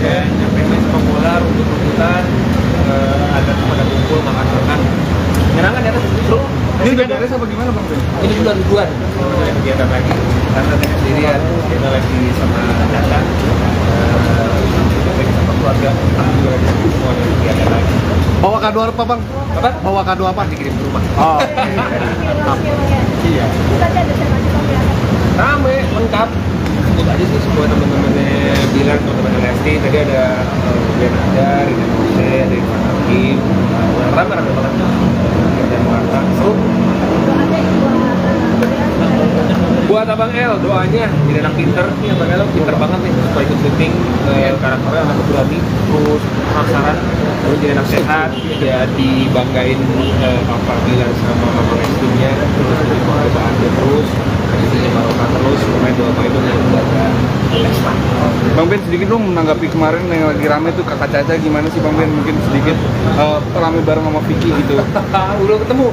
ya nyampe main sepak bola rumput-rumputan, ada pada kumpul makan-makan menyenangkan ya, seru. Ini udah beres apa gimana Bang Ben? Ini bulan-bulan mulai kegiatan lagi karena saya sendirian, kita lagi sama Data, lagi sama keluarga, juga lagi semua ada kegiatan lagi. Bawa kado apa Bang? Apa? Bawa kado apa? Dikirim ke rumah. Oh. Iya. Rame, lengkap. Sebut aja sih semua teman-temannya bilang, teman-teman Lesti tadi ada Ben Adar, ada Mose, ada Irfan Hakim, rame banget. Ada Muarta, seru. Buat Abang El, doanya jadi anak pinter nih, Abang El pinter banget nih supaya ikut syuting karakternya anak berani, terus penasaran, terus jadi anak sehat, ya dibanggain Papa bilang sama Mama Lestinya, terus jadi penghargaan dia terus, istrinya Maroka terus, pemain doa itu yang menjaga Lesta. Bang Ben sedikit dong menanggapi kemarin yang lagi rame tuh Kakak Caca, gimana sih Bang Ben? Mungkin sedikit rame bareng sama Vicky gitu. Belum ketemu.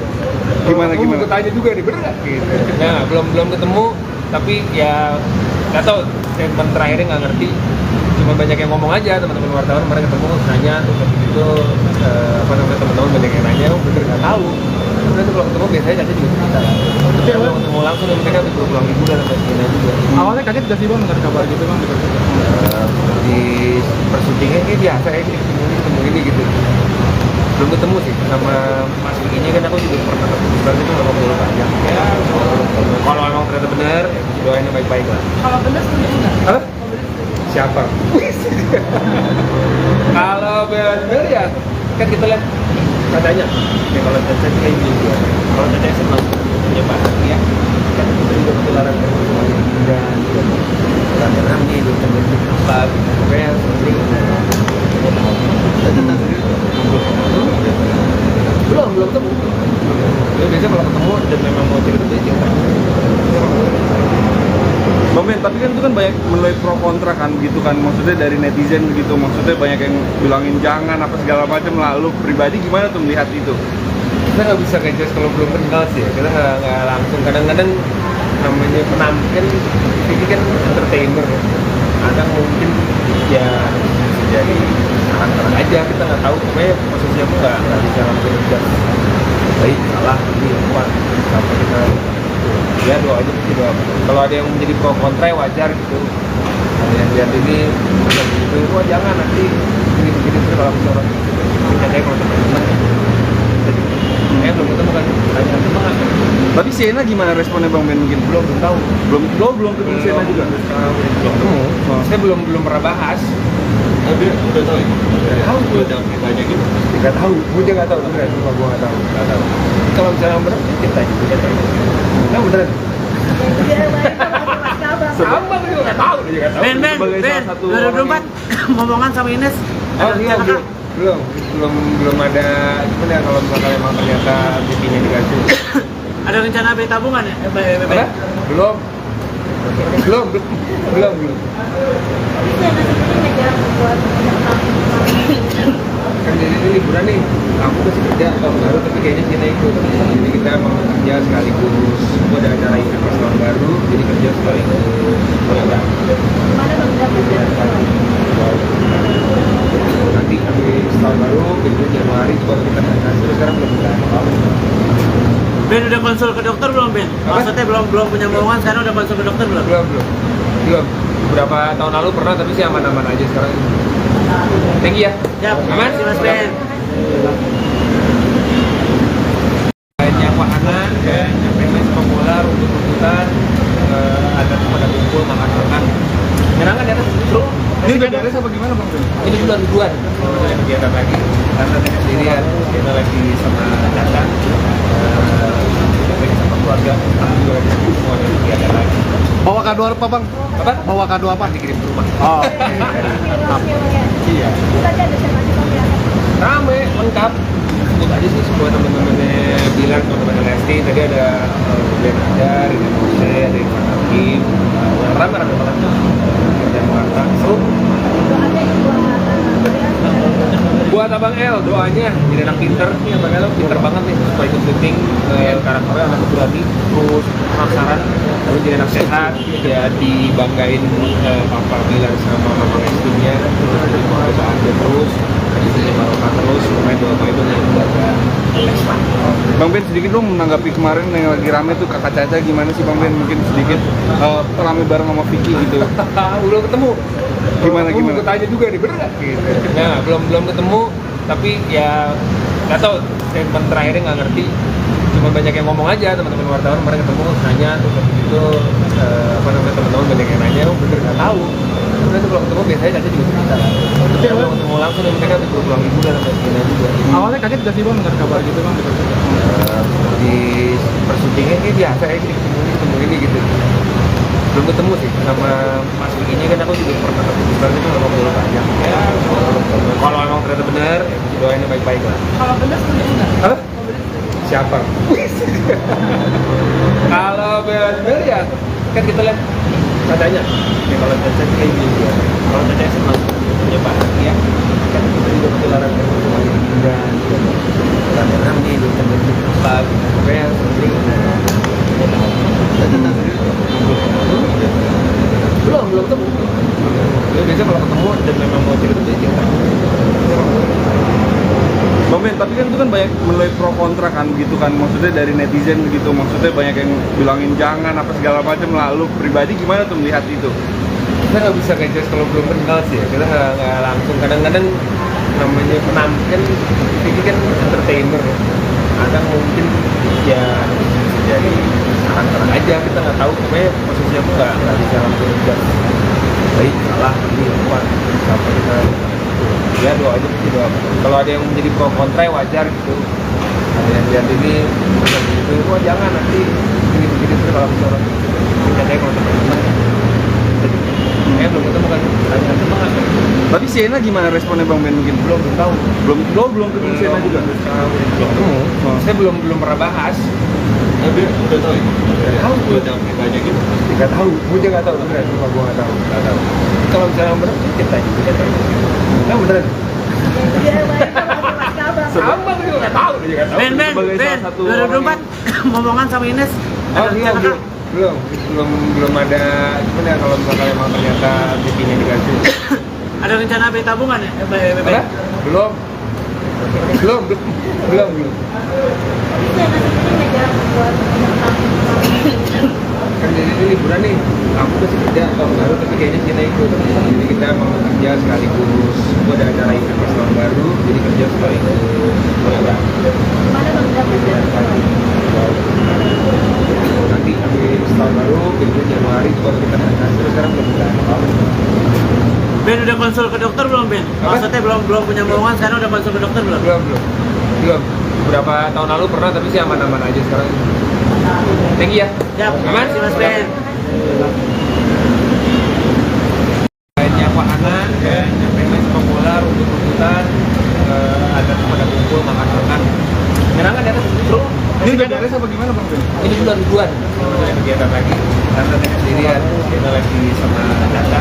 Gimana? Gue tanya juga nih, bener nggak? Gitu. Nah, belum ketemu, tapi ya nggak tahu. Statement terakhirnya nggak ngerti. Cuma banyak yang ngomong aja, teman-teman wartawan kemarin ketemu nanya, terus habis itu teman-teman banyak yang nanya, bener nggak tahu. Kemudian kalau ketemu biasanya Caca juga cerita. Tapi kalau ketemu langsung mereka tuh pulang liburan sampai sini juga. Awalnya kaget gak sih Bang dengar kabar gitu Bang? Di persyutingan ini biasa ya, ketemu ini gitu. Belum ketemu sih sama Mas Vicky-nya, kan aku juga pernah ketemu itu nggak ngobrol panjang ya. Kalau emang ternyata benar, doain yang baik-baik lah. Kalau bener setuju nggak? Hah? Siapa? Kalau benar ya kan kita lihat katanya ya, kalau Caca itu kayak gini juga. Kalau Caca senang punya bahagia kan kita juga ketularan dari semuanya dan rame-rame gitu sambil apa gitu. Pokoknya yang penting belum ketemu. Ya, biasanya kalau ketemu dan memang mau cerita cerita. Bang Ben, tapi kan itu kan banyak menuai pro kontra kan gitu kan, maksudnya dari netizen begitu, maksudnya banyak yang bilangin jangan apa segala macam. Lalu pribadi gimana tuh melihat itu? Kita nggak bisa ngejudge kalau belum kenal sih ya. Kita nggak langsung, kadang-kadang namanya penampil ini kan entertainer ya. Kadang mungkin ya bisa jadi karakter aja, kita nggak tahu. Pokoknya posisinya pun nggak bisa langsung ngejudge baik salah ini apa sampai kita ya doa aja sih, doa. Kalau ada yang menjadi pro kontra ya wajar gitu. Ada yang lihat ini gitu, wah jangan nanti ini begini terus kalau misalnya kita kayak kalau teman-teman belum ketemu kan, tanya sama nggak? Tapi Sienna gimana responnya Bang Ben mungkin? Belum tahu. Belum ketemu Sienna juga? Belum ketemu. Saya belum pernah bahas. Udah tahu ya? Tahu gue Udah tanya gitu? nggak tahu, gue juga nggak tahu, beneran, cuma gue nggak tahu. Kalau misalnya bener, kita juga tahu. Nah beneran. Sama gue juga nggak tahu, dia juga nggak tahu. Ben, Sebagai salah satu 2024 ngomongan sama Ines. Oh belum ada. Cuman ya kalau misalnya emang ternyata TV-nya dikasih. Ada rencana bayi tabungan ya? Apa? Belum. Kan jadi ini liburan nih, aku masih kerja tahun baru tapi kayaknya kita ikut. Jadi kita mau kerja sekaligus, ada acara event pas tahun baru, jadi kerja sekaligus. Nanti habis tahun baru, itu Januari baru kita berangkat. Terus sekarang belum buka. Ben udah konsul ke dokter belum Ben? Maksudnya belum punya omongan, sekarang udah konsul ke dokter belum? Belum. Beberapa tahun lalu pernah, tapi sih aman-aman aja sekarang. Thank you ya. Siap. Aman? Terima kasih Mas Ben. Banyak wahana, nyampe main sepak bola, rumput-rumputan, ada pada kumpul makan-makan. Menyenangkan ya, seru. Ini udah beres apa gimana Bang Ben? Ini bulan-bulan mulai kegiatan lagi karena saya sendirian, kita lagi sama Data, lagi sama keluarga, juga lagi semua ada kegiatan lagi. Bawa kado apa Bang? Apa? Bawa kado apa? Dikirim ke rumah. Oh. Iya. Rame, lengkap. Sebut aja sih semua teman-temannya bilang, teman-teman Lesti tadi ada Ben Adar, ada Mose, ada Irfan Hakim, rame banget. Ada Muarta, seru. Buat Abang El, doanya jadi anak pinter. Nih Abang El pinter banget nih, supaya ikut syuting. Karakternya anak berani, terus penasaran, terus jadi anak sehat, ya dibanggain Papa Bilar sama Mama istrinya, terus jadi perusahaan dia terus, istrinya Maroka terus, pemain doa itu yang jaga Lesma. Bang Ben, sedikit dong menanggapi kemarin yang lagi rame tuh Kakak Caca, gimana sih Bang Ben? Mungkin sedikit rame bareng sama Vicky gitu. Belum ketemu. Gimana? Gue tanya juga nih, bener nggak? Gitu. Nah, belum ketemu, tapi ya nggak tahu. Statement terakhirnya nggak ngerti. Cuma banyak yang ngomong aja, teman-teman wartawan kemarin ketemu nanya terus habis itu teman-teman banyak yang nanya, oh bener nggak tahu. Terus kalau ketemu biasanya Caca juga cerita. Tapi kalau ketemu langsung mereka tuh pulang liburan sampai sini juga. Awalnya kaget gak sih bang dengar kabar gitu bang? Di persyutingnya ini biasa ya, ketemu ini gitu. Belum ketemu sih sama Mas Vicky-nya, kan aku juga pernah ketemu itu nggak ngobrol banyak ya. Kalau emang ternyata benar, ya doain yang baik-baik lah. Kalau bener setuju nggak? Hah? Siapa? Kalau benar ya kan kita lihat katanya ya, kalau Caca sih kayak gitu ya. Kalau Caca senang punya bahagia kan kita juga ketularan kan cuma liburan rame-rame gitu kan apa gitu. Pokoknya yang penting belum ketemu. Ya, biasanya kalau ketemu dan memang mau cerita dia cerita. Bang Ben, tapi kan itu kan banyak menuai pro kontra kan gitu kan, maksudnya dari netizen gitu, maksudnya banyak yang bilangin jangan apa segala macam. Lalu pribadi gimana tuh melihat itu? Kita nggak bisa ngejudge kalau belum kenal sih ya. Kita nggak langsung, kadang-kadang namanya penampilan ini kan entertainer ya. Kadang mungkin ya bisa jadi karakter aja, kita nggak tahu. Pokoknya posisinya aku nggak bisa langsung ngejudge baik salah ini kuat siapa kita ya doa aja sih, doa. Kalau ada yang menjadi pro kontra ya wajar gitu. Ada yang lihat ini macam gitu, wah jangan nanti ini begini terus kalau misalnya kita kayak kalau teman-teman belum ketemu kan, tanya teman apa? Tapi Sienna gimana responnya Bang Ben mungkin? Belum tahu. Belum ketemu Sienna juga. Belum ketemu. Saya belum pernah bahas. Tapi udah tahu ya? Tahu. Udah tahu beritanya gitu. Nggak tahu. Gue juga nggak tahu beneran. Cuma gue nggak tahu. Kalau misalnya bener, kita juga tahu. Nggak beneran. Sama gue juga nggak tahu. Dia juga nggak tahu. Ben, 2024 ngomongan sama Ines. Oh Ada iya, rencana kah? belum ada. Cuman ya kalau misalnya emang ternyata TV-nya dikasih. Ada rencana beli tabungan ya? Apa? Belum. Kan jadi liburan nih, aku masih kerja tahun baru tapi kayaknya kita ikut. Jadi kita mau kerja sekaligus. Gua ada acara event pas tahun baru, jadi kerja sekaligus. Nanti habis tahun baru, berikut Januari itu baru kita berangkat. Terus sekarang belum berangkat. Ben udah konsul ke dokter belum Ben? Apa? Maksudnya belum punya bohongan, sekarang udah konsul ke dokter belum? Belum. Beberapa tahun lalu pernah, tapi sih aman-aman aja sekarang. Thank you ya. Siap, Aman? terima kasih Mas Ben. Kayaknya wahana, nyampe main sepak bola, rumput-rumputan, ada kumpul, makan-makan. Menyenangkan ya kan? Seru. Ini udah beres apa gimana Bang Ben? Ini bulan ribuan. Ada kegiatan lagi. Karena saya sendirian, kita lagi sama Caca.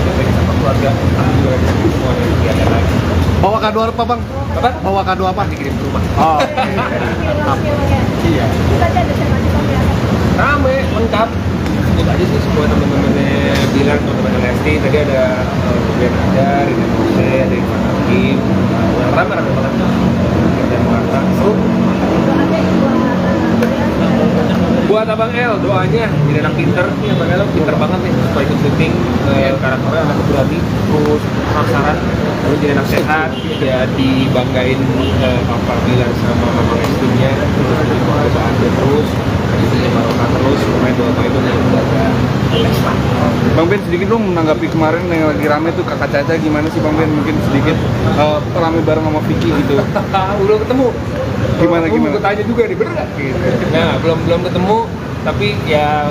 Lagi sama keluarga. Kami juga lagi semua ada kegiatan lagi. Bawa kado apa Bang? Apa? Bawa kado apa? Dikirim ke rumah. Oh. Iya. Rame, lengkap. Itu aja sih semua teman-temannya bilang, teman-teman Lesti. Tadi ada Bian Adar, ada Mose, ada Ivan Hakim. Rame-rame banget. Dan Marta. Seru. Buat Abang El, doanya jadi anak pinter. Nih Abang El pinter banget nih, supaya ikut syuting. Karakternya anak berani, terus penasaran, terus jadi anak sehat, ya dibanggain Papa Bilar sama Mama istrinya, terus jadi perusahaan dia terus, istrinya Maroka terus, pemain doa itu yang jaga Lesma. Bang Ben, sedikit dong menanggapi kemarin yang lagi rame tuh Kakak Caca, gimana sih Bang Ben? Mungkin sedikit rame bareng sama Vicky gitu. Belum ketemu. Gimana? Gue tanya juga nih, bener nggak? Gitu. Nah, belum ketemu, tapi ya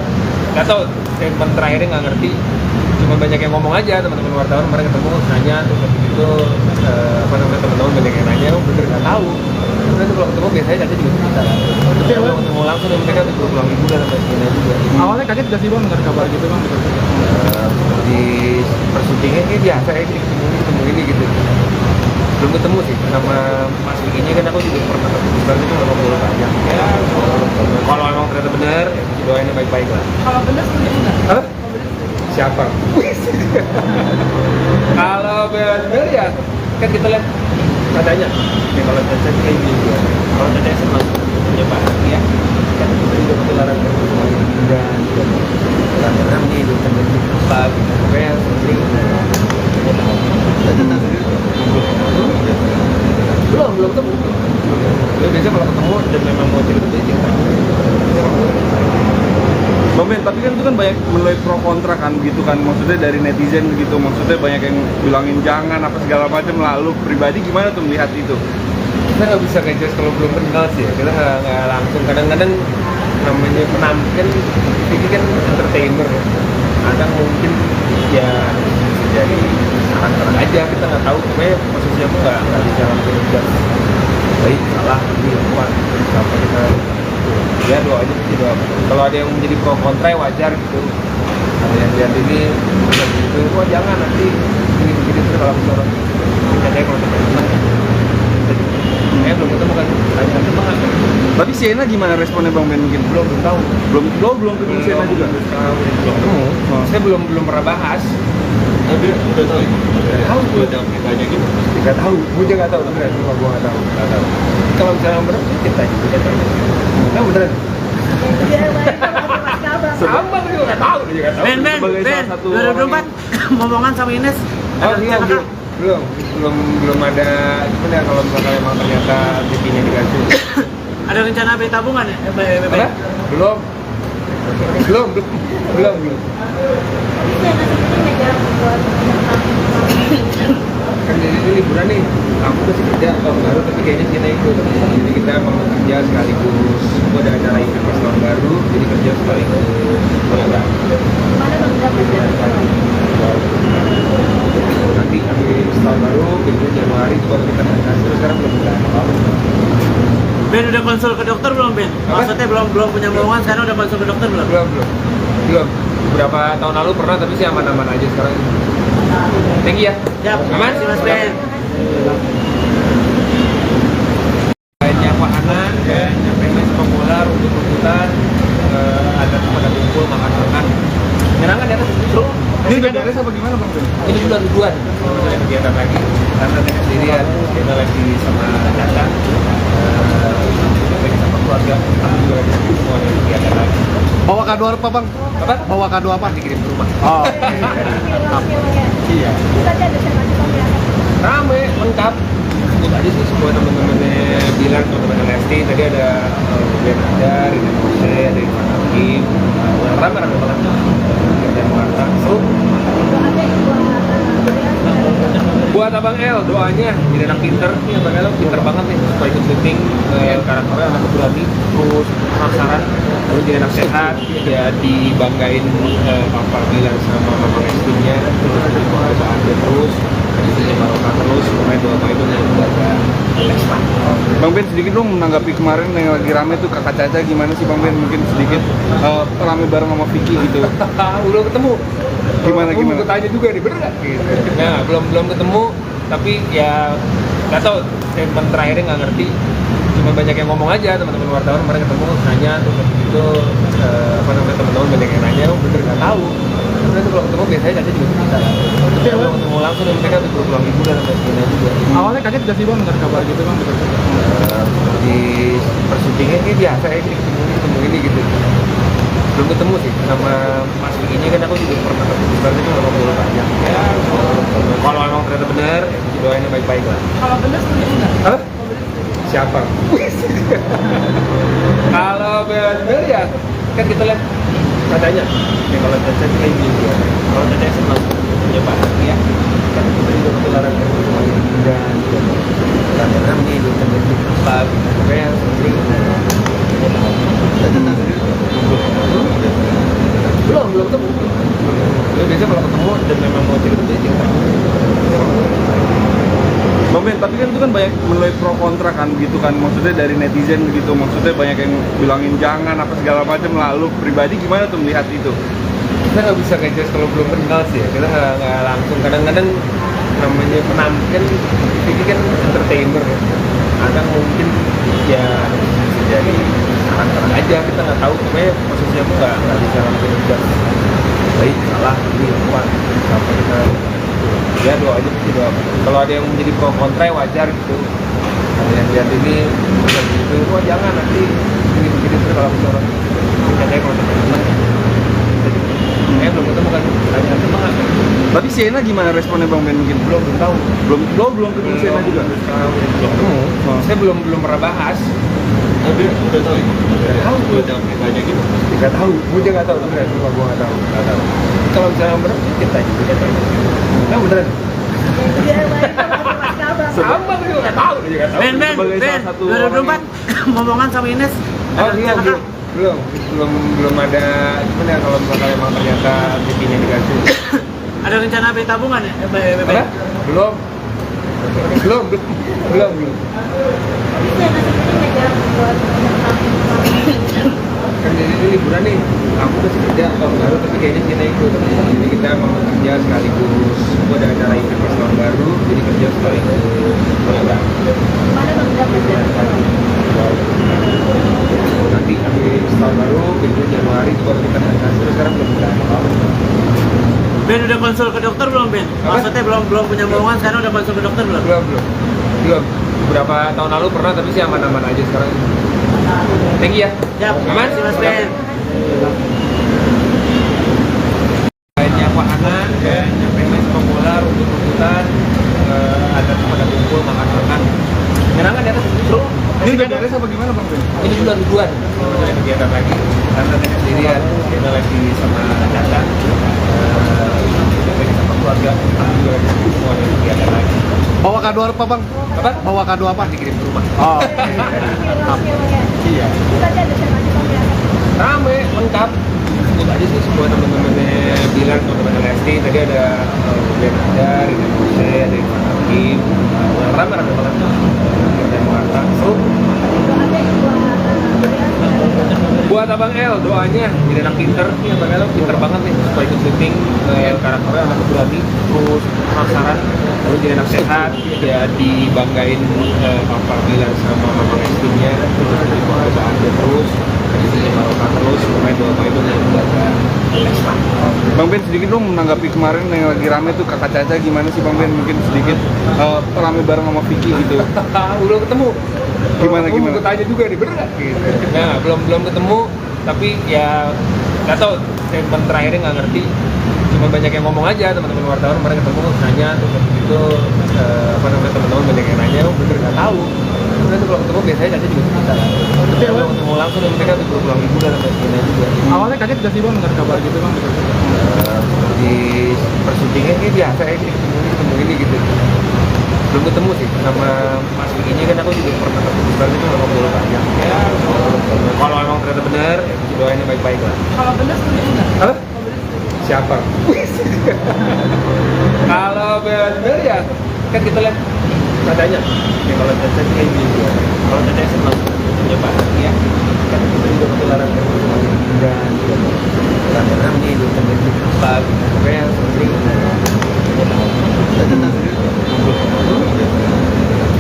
nggak tahu. Statement terakhirnya nggak ngerti. Cuma banyak yang ngomong aja, teman-teman wartawan kemarin ketemu nanya terus habis itu teman-teman banyak yang nanya, oh bener nggak tahu. sebenarnya kalau ketemu biasanya Caca juga cerita kan. Tapi kalau ketemu langsung dan mereka udah pulang liburan sama istrinya juga. Awalnya kaget gak sih bang dengar kabar gitu bang? Di persyutingnya kayak biasa ya, ketemu ini gitu. Belum ketemu sih sama Mas Vicky-nya, kan aku juga pernah ketemu bareng itu nggak ngobrol panjang. Ya, kalau emang ternyata benar, ya doain yang baik-baik lah. Kalau bener setuju nggak? Hah? Siapa? Kalau benar ya, kan kita lihat katanya. Ya kalau Caca kayak gitu. Kalau Caca senang punya bahagia, kan kita juga ketularan kan semua liburan, karena ini itu kan apa gitu. Pokoknya yang penting belum ketemu. Ya, biasanya kalau ketemu dan memang mau cerita cerita. Bang Ben, tapi kan itu kan banyak menuai pro kontra kan gitu kan, maksudnya dari netizen begitu, maksudnya banyak yang bilangin jangan apa segala macam, lalu pribadi gimana tuh melihat itu? Kita nggak bisa ngejudge kalau belum kenal sih ya. Kita nggak langsung, kadang-kadang namanya penampilan ini kan entertainer ya. Kadang mungkin ya bisa jadi karakter aja, kita nggak tahu. Pokoknya posisinya aku nggak bisa langsung ngejudge baik salah ini kuat apa kita ya doa aja sih, doa. Kalau ada yang menjadi pro kontra ya wajar gitu. Ada yang lihat ini gitu, wah jangan nanti ini begini terus kalau orang kita kayak kalau kita senang. Belum ketemu kan, tanya teman. Tapi Sienna gimana responnya Bang Ben mungkin? Belum tahu. Belum ketemu Sienna juga? Belum ketemu. Saya belum pernah bahas. Tapi udah tahu ya? Tahu Udah ada beritanya gitu. Nggak tahu. Gue juga nggak tahu beneran. Cuma gue nggak tahu. Kalau misalnya bener, kita juga tahu. Nah beneran. Sama gue juga nggak tahu. Dia juga nggak tahu. Ben, Sebagai salah satu 2024 momongan sama Ines. Oh Ada iya, rencana kah? belum ada. Gimana ya kalau misalnya emang ternyata TV-nya diganti? Ada rencana beli tabungan ya? Apa? Belum. Kan jadi ini liburan nih, aku masih kerja tahun baru tapi kayaknya Cina ikut. Jadi kita mau kerja sekaligus, gua ada acara event pas tahun baru, jadi kerja sekaligus. Boleh. Nanti habis tahun baru, biasanya Januari itu baru kita kasih. Sekarang belum ada apa-apa. Ben udah konsul ke dokter belum Ben? Apa? Maksudnya belum punya momongan, sekarang udah konsul ke dokter belum? Belum. Beberapa tahun lalu pernah, tapi sih aman-aman aja sekarang. Thank you ya. Siap. Aman? Terima kasih Mas Ben. Banyak wahana, banyak tenis populer, rumput-rumputan, ada pada kumpul makan-makan. Menyenangkan ya kan? Seru. Ini udah beres apa gimana Bang Ben? Ini bulan ribuan. Kalau misalnya kegiatan lagi, karena saya sendirian, kita lagi sama Caca, lagi sama keluarga, kami juga lagi semua ada kegiatan lagi. Bawa kado apa bang? Apa? Bawa kado apa? Dikirim ke rumah. Oh. Iya. Rame, lengkap. Sebut aja sih semua teman-temannya bilang, teman-teman Lesti tadi ada Ben Adar, ada Mose, ada Irfan Hakim, rame banget. Ada Marta, seru. Buat Abang El, doanya jadi anak pinter. Nih Abang El pinter banget nih, supaya ikut syuting karakternya anak berani, terus penasaran, terus jadi anak sehat, ya dibanggain Papa bilang sama Mama Lestinya, terus ada perubahan terus, istrinya Barokah terus, pokoknya doa itu yang jaga Lesta. Bang Ben sedikit dong menanggapi kemarin yang lagi rame tuh Kakak Caca, gimana sih Bang Ben mungkin sedikit rame bareng sama Vicky gitu. Belum ketemu. Gimana? Gue tanya juga nih, bener nggak? Gitu. Nah, belum ketemu, tapi ya nggak tahu. Statement terakhirnya nggak ngerti. Cuma banyak yang ngomong aja, teman-teman wartawan kemarin ketemu nanya, terus itu apa namanya, teman-teman banyak yang nanya, oh bener nggak tahu. Sebenarnya kalau ketemu biasanya Caca juga cerita. Tapi kalau ketemu langsung dan mereka udah pulang liburan sama istrinya juga. Awalnya kaget gak sih bang dengar kabar gitu bang? Di persyutingnya kayak biasa ya, ketemu ini gitu. Belum ketemu sih sama Mas Vicky-nya, kan aku juga pernah ketemu bareng itu nggak ngobrol panjang. Ya, kalau emang ternyata benar, ya doain yang baik-baik lah. Kalau bener setuju nggak? Hah? Siapa? Kalau benar ya, kan kita lihat katanya. Ya kalau Caca kayak gitu. Kalau Caca senang punya bahagia, kan kita juga ketularan kan semua liburan. Karena ini itu kan apa? Pokoknya yang penting belum ketemu. Ya, biasanya kalau ketemu dan memang mau cerita cerita. Bang Ben, tapi kan itu kan banyak menuai pro kontra kan begitu kan, maksudnya dari netizen begitu, maksudnya banyak yang bilangin jangan apa segala macam. Lalu pribadi gimana tuh melihat itu? Kita nggak bisa ngejudge kalau belum kenal sih ya. Kita nggak langsung, kadang-kadang namanya penampilan ini kan entertainer ya. Kadang mungkin ya bisa jadi karakter aja, kita nggak tahu, pokoknya posisinya tuh nggak bisa langsung ngejudge baik salah ini apa sampai kita ya doa aja sih, doa. Kalau ada yang menjadi pro kontra ya wajar gitu, ada yang lihat ini bukan gitu, wah jangan nanti ini begini terus kalau orang katanya kalau teman-teman belum ketemu kan, tanya teman nggak? Tapi Sienna gimana responnya Bang Ben mungkin? Belum tahu, Belum ketemu Sienna juga? belum ketemu, saya belum pernah bahas. Tapi udah tahu ya? Tahu. Udah jangan tanya gitu. Nggak tahu, gue juga nggak tahu, beneran, cuma gue nggak tahu. Kalau misalnya bener, kita juga tanya. Nah beneran, sama gue juga nggak tahu, gue juga nggak tahu. Ben, Sebagai salah satu 2024 ngomongan sama Ines. Oh Ada iya, rencana kah? belum ada. Gimana ya kalau misalkan emang ternyata TV-nya diganti? Ada rencana beli tabungan ya? Apa? Belum. Kan ini liburan nih, aku masih kerja tahun baru tapi kayaknya kita ikut, jadi kita mau kerja sekaligus, gua ada acara event pas tahun baru, jadi kerja sekaligus. Nanti habis tahun baru, itu Januari baru kita berangkat, terus sekarang belum ada apa-apa. Ben udah konsul ke dokter belum Ben? Apa? Maksudnya belum punya bohongan, sekarang udah konsul ke dokter belum? Belum. Beberapa tahun lalu pernah, tapi sih aman-aman aja sekarang. Thank you ya. Siap, Aman? terima kasih Mas Ben. Banyak wahana, banyak pengen sepak bola, rumput-rumputan, ada pada kumpul, makan-makan. Menyenangkan ya, seru. Ini udah beres apa gimana Bang Ben? Ini bulan ribuan, ada kegiatan lagi. Karena saya sendirian, kita lagi sama Caca, lagi sama keluarga, kami juga lagi semua ada kegiatan lagi. Bawa kado apa bang? Apa? Bawa kado apa? Dikirim ke rumah. Oh. Iya. Rame, lengkap. Sebut aja sih semua teman-temannya bilang, teman-teman Lesti. Tadi ada Benar, ada Jose, ada Ivan Hakim. Rame banget. Ada Marta. Seru. Buat Abang El, doanya jadi anak pinter. Nih Abang El pinter banget nih. Supaya ikut syuting, karakternya anak berani, terus penasaran. Lalu jadi anak sehat, ya dibanggain Papa Bilar sama Mama Lestinya. Terus jadi pekerjaan dia terus, jadi Maroka terus, pemain doa itu yang menjaga Lesta. Bang Ben sedikit dong menanggapi kemarin yang lagi rame tuh Kakak Caca, gimana sih Bang Ben mungkin sedikit rame bareng sama Vicky gitu. Belum ketemu. Gimana? Gue tanya juga nih, bener nggak? Gitu. Nah, belum ketemu, tapi ya nggak tahu. Statement terakhirnya nggak ngerti. Cuma banyak yang ngomong aja, teman-teman wartawan kemarin ketemu nanya terus habis itu apa namanya, teman-teman banyak yang nanya, oh bener nggak tahu. Kemudian kalau ketemu biasanya Caca juga cerita. Tapi kalau ketemu langsung dan mereka tuh pulang liburan sampai sini juga. Awalnya kaget gak sih bang dengar kabar gitu bang? Di persyutingan ini biasa ya, ketemu ini gitu. Belum ketemu sih sama Mas Vicky-nya, kan aku juga pernah ketemu sekali itu nggak ngobrol banyak ya. Kalau emang ternyata benar, ya doain yang baik-baik lah. Kalau bener setuju nggak? Apa? Siapa? Kalau benar ya kan kita lihat nadanya. Ya kalau Caca sih kayak gitu. Kalau Caca senang punya bahagia, kan kita juga ketularan kan sama dan rame-rame itu terjadi apa gitu. Pokoknya yang penting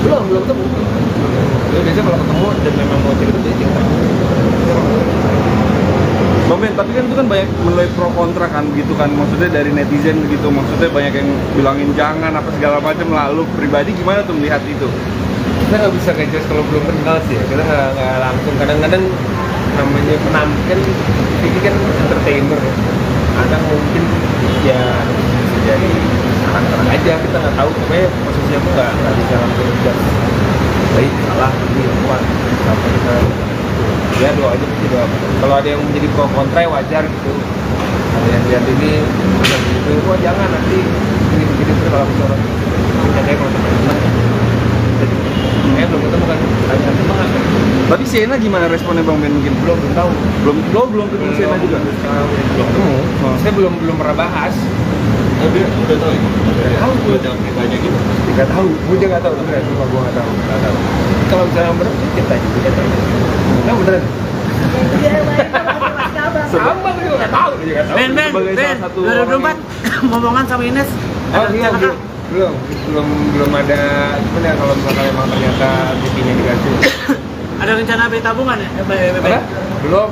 belum ketemu. Jadi biasanya kalau ketemu dan memang mau cerita jadi cerita. Bang Ben, tapi kan itu kan banyak menuai pro kontra kan begitu kan, maksudnya dari netizen begitu, maksudnya banyak yang bilangin jangan apa segala macam. Lalu pribadi gimana tuh melihat itu? Kita nggak bisa ngejudge kalau belum kenal sih ya. Kita nggak langsung, kadang-kadang namanya penampilan ini kan entertainer ya. Kadang mungkin ya bisa jadi karakter aja, kita nggak tahu, pokoknya posisinya tuh nggak bisa langsung ngejudge baik salah ini apa sampai kita ya doa aja sih, doa. Kalau ada yang menjadi pro kontra ya wajar gitu, ada yang lihat ini bukan gitu, wah jangan nanti ini begini terus kalau misalnya kita kalau teman-teman belum ketemu kan, tanya teman nggak? Tapi Sienna gimana responnya Bang Ben mungkin? Belum tahu. Belum ketemu Sienna juga? Belum ketemu. Saya belum pernah bahas. Oh, dia udah tahu ya? Tahu. Udah banyak gitu. Nggak tahu, gue juga nggak tahu beneran, cuma gue nggak tahu. Kalau misalnya bener, kita juga tahu. Nah beneran. Sama gue juga nggak tahu, dia juga nggak tahu. Ben, Sebagai Ben, salah satu orang 2024 ngomongan sama Ines. Oh Ada iya, rencana kah? belum ada. Cuman ya kalau misalkan emang ternyata TV-nya diganti. Ada rencana beli tabungan ya? Apa? Belum.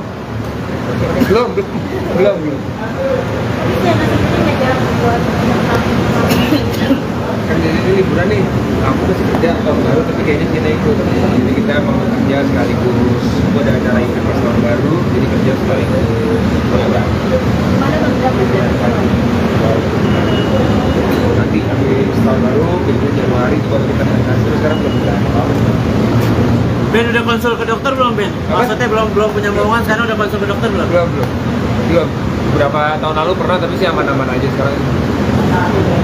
Kan jadi liburan nih, aku masih kerja tahun baru tapi kayaknya Cina ikut. Jadi kita mau kerja sekaligus. Gua ada acara event pas tahun baru, jadi kerja sekaligus. Program. Nanti habis tahun baru, itu Januari itu baru kita berangkat. Terus sekarang belum berangkat. Ben udah konsul ke dokter belum Ben? Apa? Maksudnya belum punya momongan, sekarang udah konsul ke dokter belum? Belum. Beberapa tahun lalu pernah tapi sih aman-aman aja sekarang.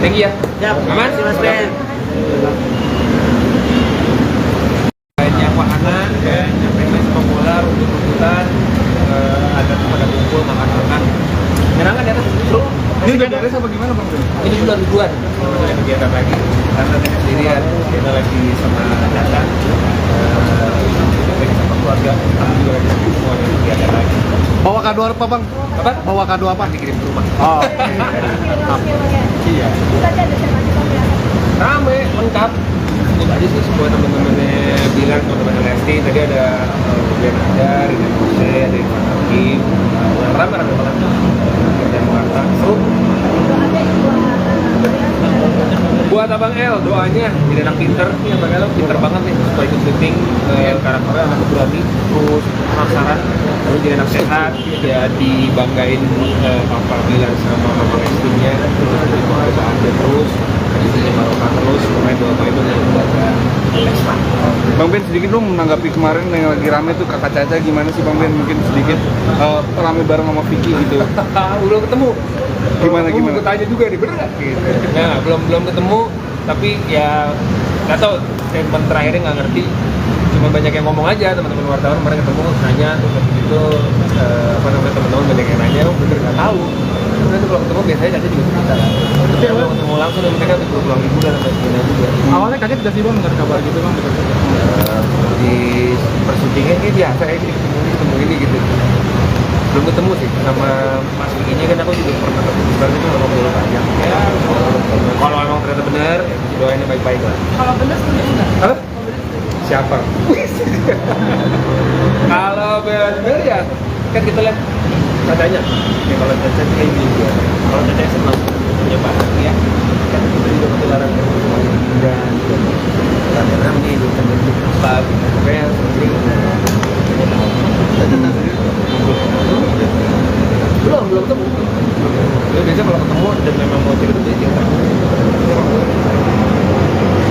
Thank you ya. Siap, Aman? terima kasih Mas Ben. Banyak wahana, nyampe sepak bola, rumput-rumputan, ada pada kumpul, makan-makan. Menyenangkan ya kan? Seru. Ini udah beres apa gimana Bang? Ini bulan ribuan, ada kegiatan lagi. Karena saya sendirian, kita lagi sama Data, lagi sama keluarga, kami juga lagi semua ada kegiatan lagi. Bawa kado apa bang? Apa? Bawa kado apa? Dikirim ke rumah. Oh. Iya. Rame, lengkap. Sebut aja sih semua teman-temannya bilang teman-teman Lesti tadi ada Bian Adar, ada Jose, ada Irfan Hakim, rame banget. Ada Muarta, seru. Buat Abang El, doanya jadi anak pinter, nih Abang El pinter banget nih, supaya ikut syuting karakternya anak berani, terus penasaran, terus jadi anak sehat, ya dibanggain Papa bilang sama Mama Lestinya, terus jadi keluargaan dia terus, istrinya Maroka terus, pemain doa itu yang menjaga Lesta. Bang Ben sedikit dong menanggapi kemarin yang lagi rame tuh Kakak Caca gimana sih Bang Ben, mungkin sedikit rame bareng sama Vicky gitu. Belum ketemu. Gimana? Gue tanya juga nih, bener nggak? Gitu. Nah, belum ketemu, tapi ya nggak tahu. Statement terakhirnya nggak ngerti. Cuma banyak yang ngomong aja, teman-teman wartawan kemarin ketemu nanya, terus habis itu teman-teman banyak yang nanya, oh bener nggak tahu. Karena itu kalau ketemu biasanya Caca juga cerita. Tapi kalau ketemu langsung dan mereka udah pulang liburan sama Cina juga. Awalnya kaget gak sih bang dengar kabar gitu bang? Di persyutingan ini biasa ya, ketemu ini gitu. Belum ketemu sih sama Mas Vicky-nya, kan aku juga pernah ketemu bareng itu ngobrol panjang. Ya, kalau emang ternyata benar, ya doain yang baik-baik lah. Kalau bener setuju nggak? Hah? Siapa? Kalau benar ya, kan kita lihat katanya. Ya kalau Caca kayak gitu, kalau Caca senang punya bahagia, kan kita juga ketularan dan rame-rame di bentuk apa, pokoknya sering. Belum ketemu. Ya, biasa kalau ketemu dan memang mau cerita cerita.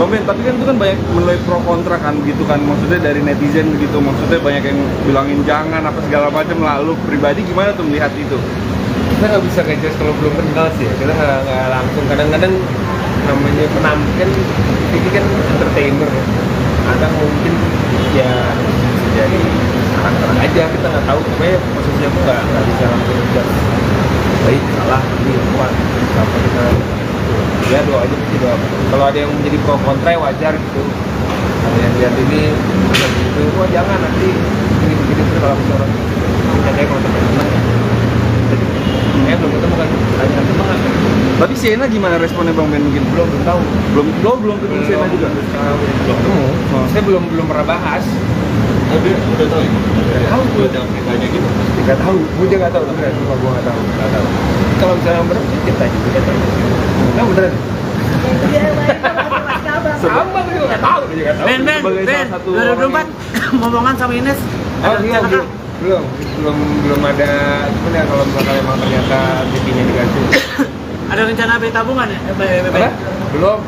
Bang Ben, tapi kan itu kan banyak menuai pro kontra kan gitu kan, maksudnya dari netizen begitu, maksudnya banyak yang bilangin jangan apa segala macam, lalu pribadi gimana tuh melihat itu? Kita nggak bisa ngejudge kalau belum kenal sih ya. Kita nggak langsung, kadang-kadang namanya penampilan ini kan entertainer ya. Kadang mungkin ya bisa jadi karakter aja, kita nggak tahu. Pokoknya posisinya aku nggak bisa langsung ngejudge baik salah ini kuat apa kita ya doa aja sih, doa. Kalau ada yang menjadi pro kontra wajar gitu, ada yang lihat ini gitu, wah jangan nanti ini begini terus kalau misalnya kita kayak kalau teman-teman ya belum ketemu kan, tanya nanti mana. Tapi Sienna gimana responnya Bang Ben mungkin? Belum tahu, Belum ketemu Sienna juga. belum ketemu. Saya belum pernah bahas. Oh, dia udah tahu ya? Tahu. Udah banyak gitu. Nggak tahu, gue juga nggak tahu beneran, cuma gue nggak tahu. Kalau misalnya bener, kita juga tahu. Nah beneran. Sama gue juga nggak tahu, dia juga nggak tahu. Ben, Sebagai salah satu 2024 ngomongan sama Ines. Oh Ada iya, rencana kah? belum ada. Cuman ya kalau misalkan emang ternyata TV-nya diganti. Ada rencana beli tabungan ya? Apa? Belum.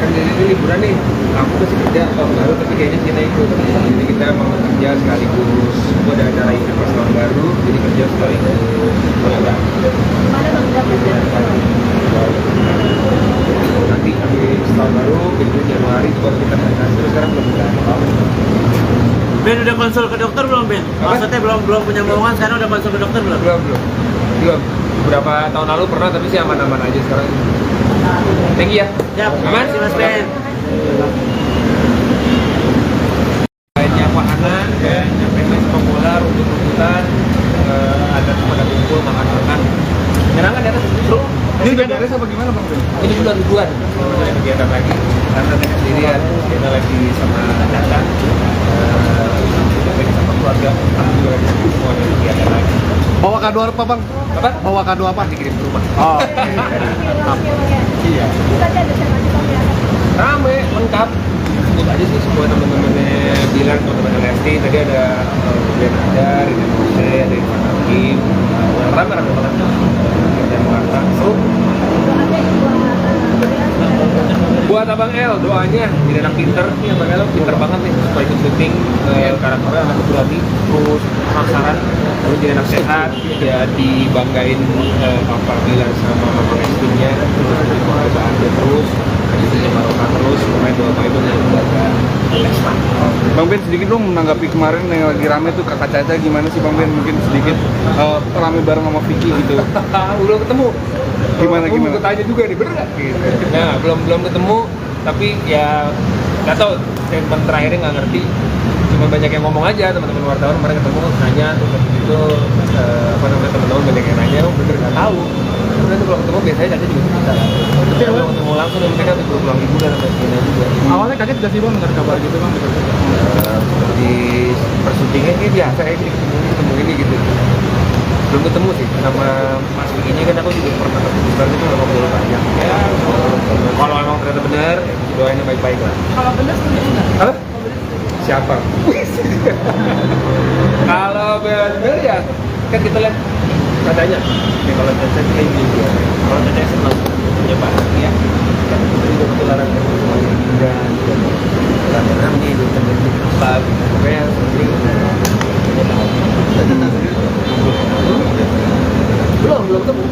Kan jadi liburan nih, aku masih kerja tahun baru tapi kayaknya Cina ikut. Jadi kita mau kerja sekaligus. Gua ada acara event pas tahun baru, jadi kerja sekaligus. Program. Nanti habis tahun baru, itu Januari itu baru kita berangkat. Terus sekarang belum berangkat. Ben udah konsul ke dokter belum Ben? Maksudnya belum punya momongan, sekarang udah konsul ke dokter belum? Belum. Beberapa tahun lalu pernah, tapi sih aman-aman aja sekarang. Thank you ya. Siap, Aman? terima kasih Mas Ben. Banyak wahana, nyampe sepak bola, rumput-rumputan, ada kumpul, makan-makan. Menyenangkan ya, seru. Ini udah beres apa gimana Bang Ben? Ini bulan ribuan, mulai kegiatan lagi. Karena saya sendirian, kita lagi sama Data, sama keluarga, kami juga lagi semua ada kegiatan lagi. Bawa kado apa bang? Apa? Bawa kado apa? Dikirim ke rumah. Oh. Iya. Rame, lengkap. Sebut aja sih semua teman-temannya bilang, teman-teman Lesti. Tadi ada Ben Adar, ada Mose, ada Irfan Hakim. Rame-rame banget. Ada Muarta, seru. Buat Abang El, doanya jadi anak pinter nih, Abang El pinter banget nih supaya ikut syuting karakternya anak berani, terus penasaran, terus jadi anak sehat, ya dibanggain Papa bilang sama Mama Lestinya, terus jadi penghargaan dia terus, istrinya Maroka terus, pemain doa itu yang menjaga Lesta. Bang Ben sedikit dong menanggapi kemarin yang lagi rame tuh Kakak Caca, gimana sih Bang Ben? Mungkin sedikit rame bareng sama Vicky gitu. Belum ketemu. Gimana? Gue tanya juga nih, bener nggak? Gitu. Nah, belum ketemu, tapi ya nggak tahu. Statement terakhirnya nggak ngerti. Cuma banyak yang ngomong aja, teman-teman wartawan kemarin ketemu nanya, terus habis itu teman-teman banyak yang nanya, oh bener nggak tahu. Kemudian kalau ketemu biasanya Caca juga cerita. Tapi kalau ketemu langsung mereka tuh pulang liburan sampai sini juga. Awalnya kaget gak sih bang dengar kabar gitu bang? Di persyutingan kayak biasa ya, ketemu ini gitu. Belum ketemu sih, sama Mas Vicky kan aku juga pernah ketemu itu udah ngobrol panjang ya. Kalau emang ternyata benar, doain yang baik-baik lah. Kalau bener setuju nggak? Hah? Siapa? Kalau benar ya, kan kita lihat katanya ya, kalau Caca itu kayak gini ya. Kalau Caca senang punya bahagia, kan kita juga ketularan kan semuanya indah, rame-rame, bertemu apa, pokoknya penting punya bahagia. Belum ketemu.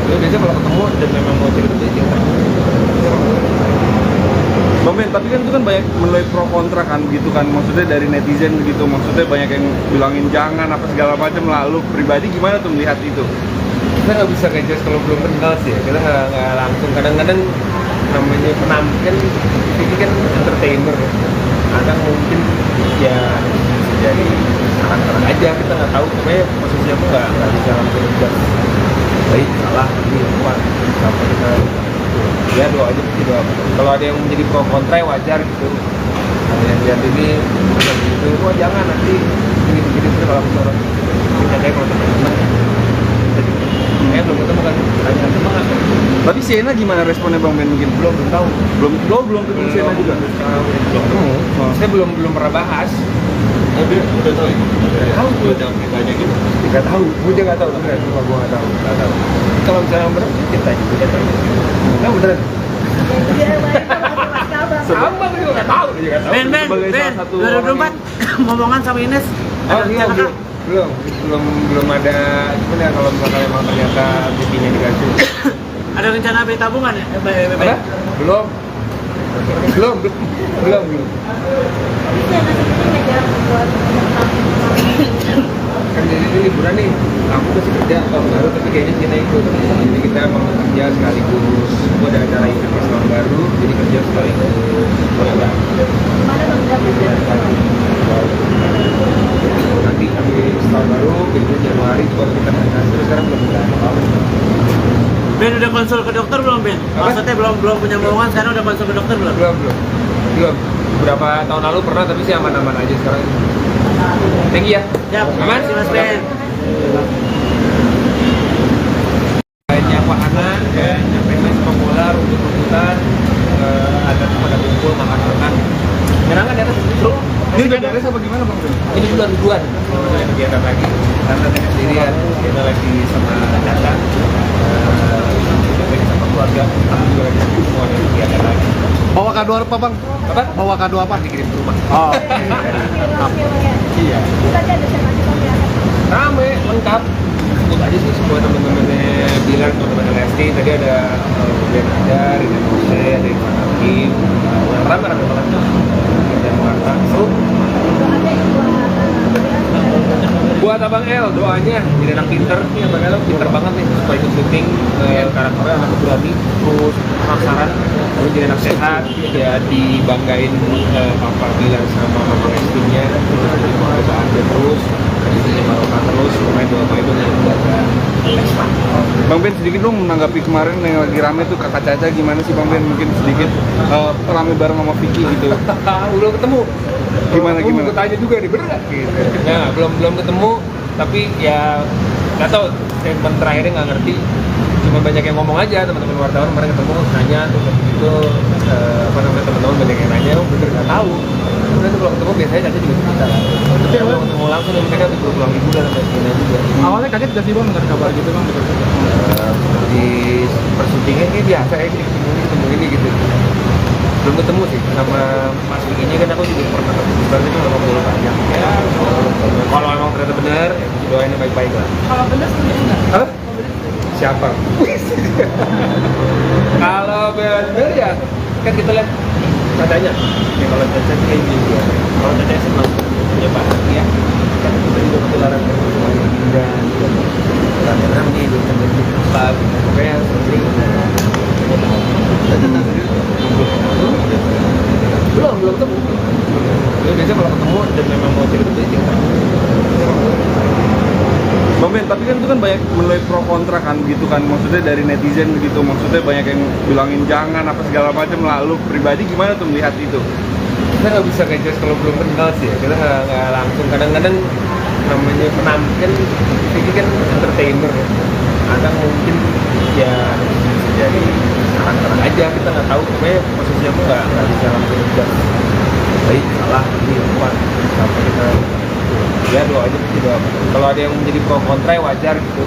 Biasanya kalau ketemu dan memang mau cerita cerita. Bang Ben, tapi kan itu kan banyak menuai pro kontra kan gitu kan, maksudnya dari netizen begitu, maksudnya banyak yang bilangin jangan apa segala macam. Lalu pribadi gimana tuh melihat itu? Kita nggak bisa ngejudge kalau belum kenal sih ya. Kita nggak langsung, kadang-kadang namanya penampilan ini kan entertainer ya. Kadang mungkin ya bisa jadi karakter aja, kita nggak tahu. Pokoknya posisinya tuh nggak bisa langsung ngejudge baik salah ini apa sampai kita ya doa aja sih, doa. Kalau ada yang menjadi pro kontra ya wajar gitu. Ada yang lihat ini gitu, oh jangan nanti ini begini terus kalau misalnya kita kayak kalau teman-teman belum ketemu kan, tanya sama nggak? Tapi Sienna gimana responnya Bang Ben mungkin? Belum tahu. Belum ketemu Sienna juga? Belum ketemu. Saya belum pernah bahas. Oh, dia udah tahu ya? Tahu. Udah jangan ditanya gitu. Nggak tahu. Gue juga nggak tahu. Beneran, cuma gue nggak tahu. Kalau misalnya bener, kita juga tanya. Tahu beneran? Sama gue juga nggak tahu. Gue juga nggak tahu. Ben, Sebagai salah satu 2024 momongan sama Ines. Oh, Ada rencana kah? belum ada. Cuman ya kalau misalnya emang ternyata TV-nya dikasih. Ada rencana beli tabungan ya? Apa? Belum. Kan jadi ini liburan nih, aku masih kerja tahun baru tapi kayaknya kita ikut. Jadi kita mau kerja sekaligus, gua ada acara event tahun baru, jadi kerja sekaligus. Nanti habis tahun baru, jadi Januari baru kita berangkat. Terus sekarang belum ada apa-apa. Ben udah konsul ke dokter belum Ben? Apa? Maksudnya belum punya momongan, sekarang udah konsul ke dokter belum? Belum. Beberapa tahun lalu pernah, tapi sih aman-aman aja sekarang. Thank you ya. Siap, Aman? terima kasih Mas Ben. Banyak wahana, nyampe sepak bola, rumput-rumputan, ada kumpul, makan-makan. Menyenangkan ya, seru. Ini udah beres apa gimana Bang Ben? Ini bulan ribuan, mulai kegiatan lagi. Karena saya sendirian, kita lagi sama Data, sama keluarga, kami juga lagi semua ada kegiatan lagi. Bawa kado apa bang? Apa? Bawa kado apa? Dikirim ke rumah. Oh. Iya. Rame, lengkap. Sebut aja sih semua teman-temannya bilang, teman-teman Lesti. Tadi ada Ben Adar, ada Mose, ada Irfan Hakim. Rame-rame banget. Ada Muarta, seru. Buat Abang El, doanya jadi anak pinter nih. Abang El pinter banget nih supaya ikut syuting, karakternya anak berani, terus penasaran, terus jadi anak sehat, ya dibanggain papa bilang sama mama istrinya, terus jadi perusahaan dia terus, istrinya Maroka terus, pemain dua itu yang jaga Lesma. Bang Ben, sedikit dong menanggapi kemarin yang lagi rame tuh Kakak Caca, gimana sih Bang Ben? Mungkin sedikit rame bareng sama Vicky gitu. Belum ketemu. Gimana? Gue tanya juga nih, bener nggak? Gitu. Nah, belum ketemu, tapi ya nggak tahu. Statement terakhirnya nggak ngerti. Cuma banyak yang ngomong aja, teman-teman wartawan kemarin ketemu nanya terus habis itu teman-teman banyak yang nanya, bener nggak tahu. Kemudian kalau ketemu biasanya Caca juga cerita. Tapi kalau ketemu langsung mereka habis pulang liburan sampai sini juga. Awalnya kaget gak sih bang dengar kabar gitu bang? Di persyutingan ini biasa ya, ketemu ini gitu. Belum ketemu sih sama Mas Vicky-nya, kan aku juga pernah ketemu itu nggak ngobrol panjang ya. Kalau emang ternyata benar, ya doain yang baik-baik lah. Kalau bener setuju nggak? Hah? Siapa? Kalau benar ya kan kita lihat katanya ya, kalau Caca kayak gitu ya, kalau Caca senang punya bahagia kan kita juga ketularan kan semuanya dan rame-rame gitu kan jadi apa gitu pokoknya sering belum ketemu. Jadi biasanya kalau ketemu dan memang mau cerita itu cerita. Bang Ben, tapi kan itu kan banyak menuai pro kontra kan gitu kan, maksudnya dari netizen begitu, maksudnya banyak yang bilangin jangan apa segala macam. Lalu pribadi gimana tuh melihat itu? Kita nggak bisa ngejudge kalau belum kenal sih ya, kita nggak langsung. Kadang-kadang namanya penampilan ini kan entertainer ya, kadang mungkin ya bisa jadi karakter aja, kita nggak tahu. Pokoknya posisinya aku nggak bisa langsung ngejudge baik salah ini kuat sampai kita ya doa aja sih, doa. Kalau ada yang menjadi pro kontra ya wajar gitu,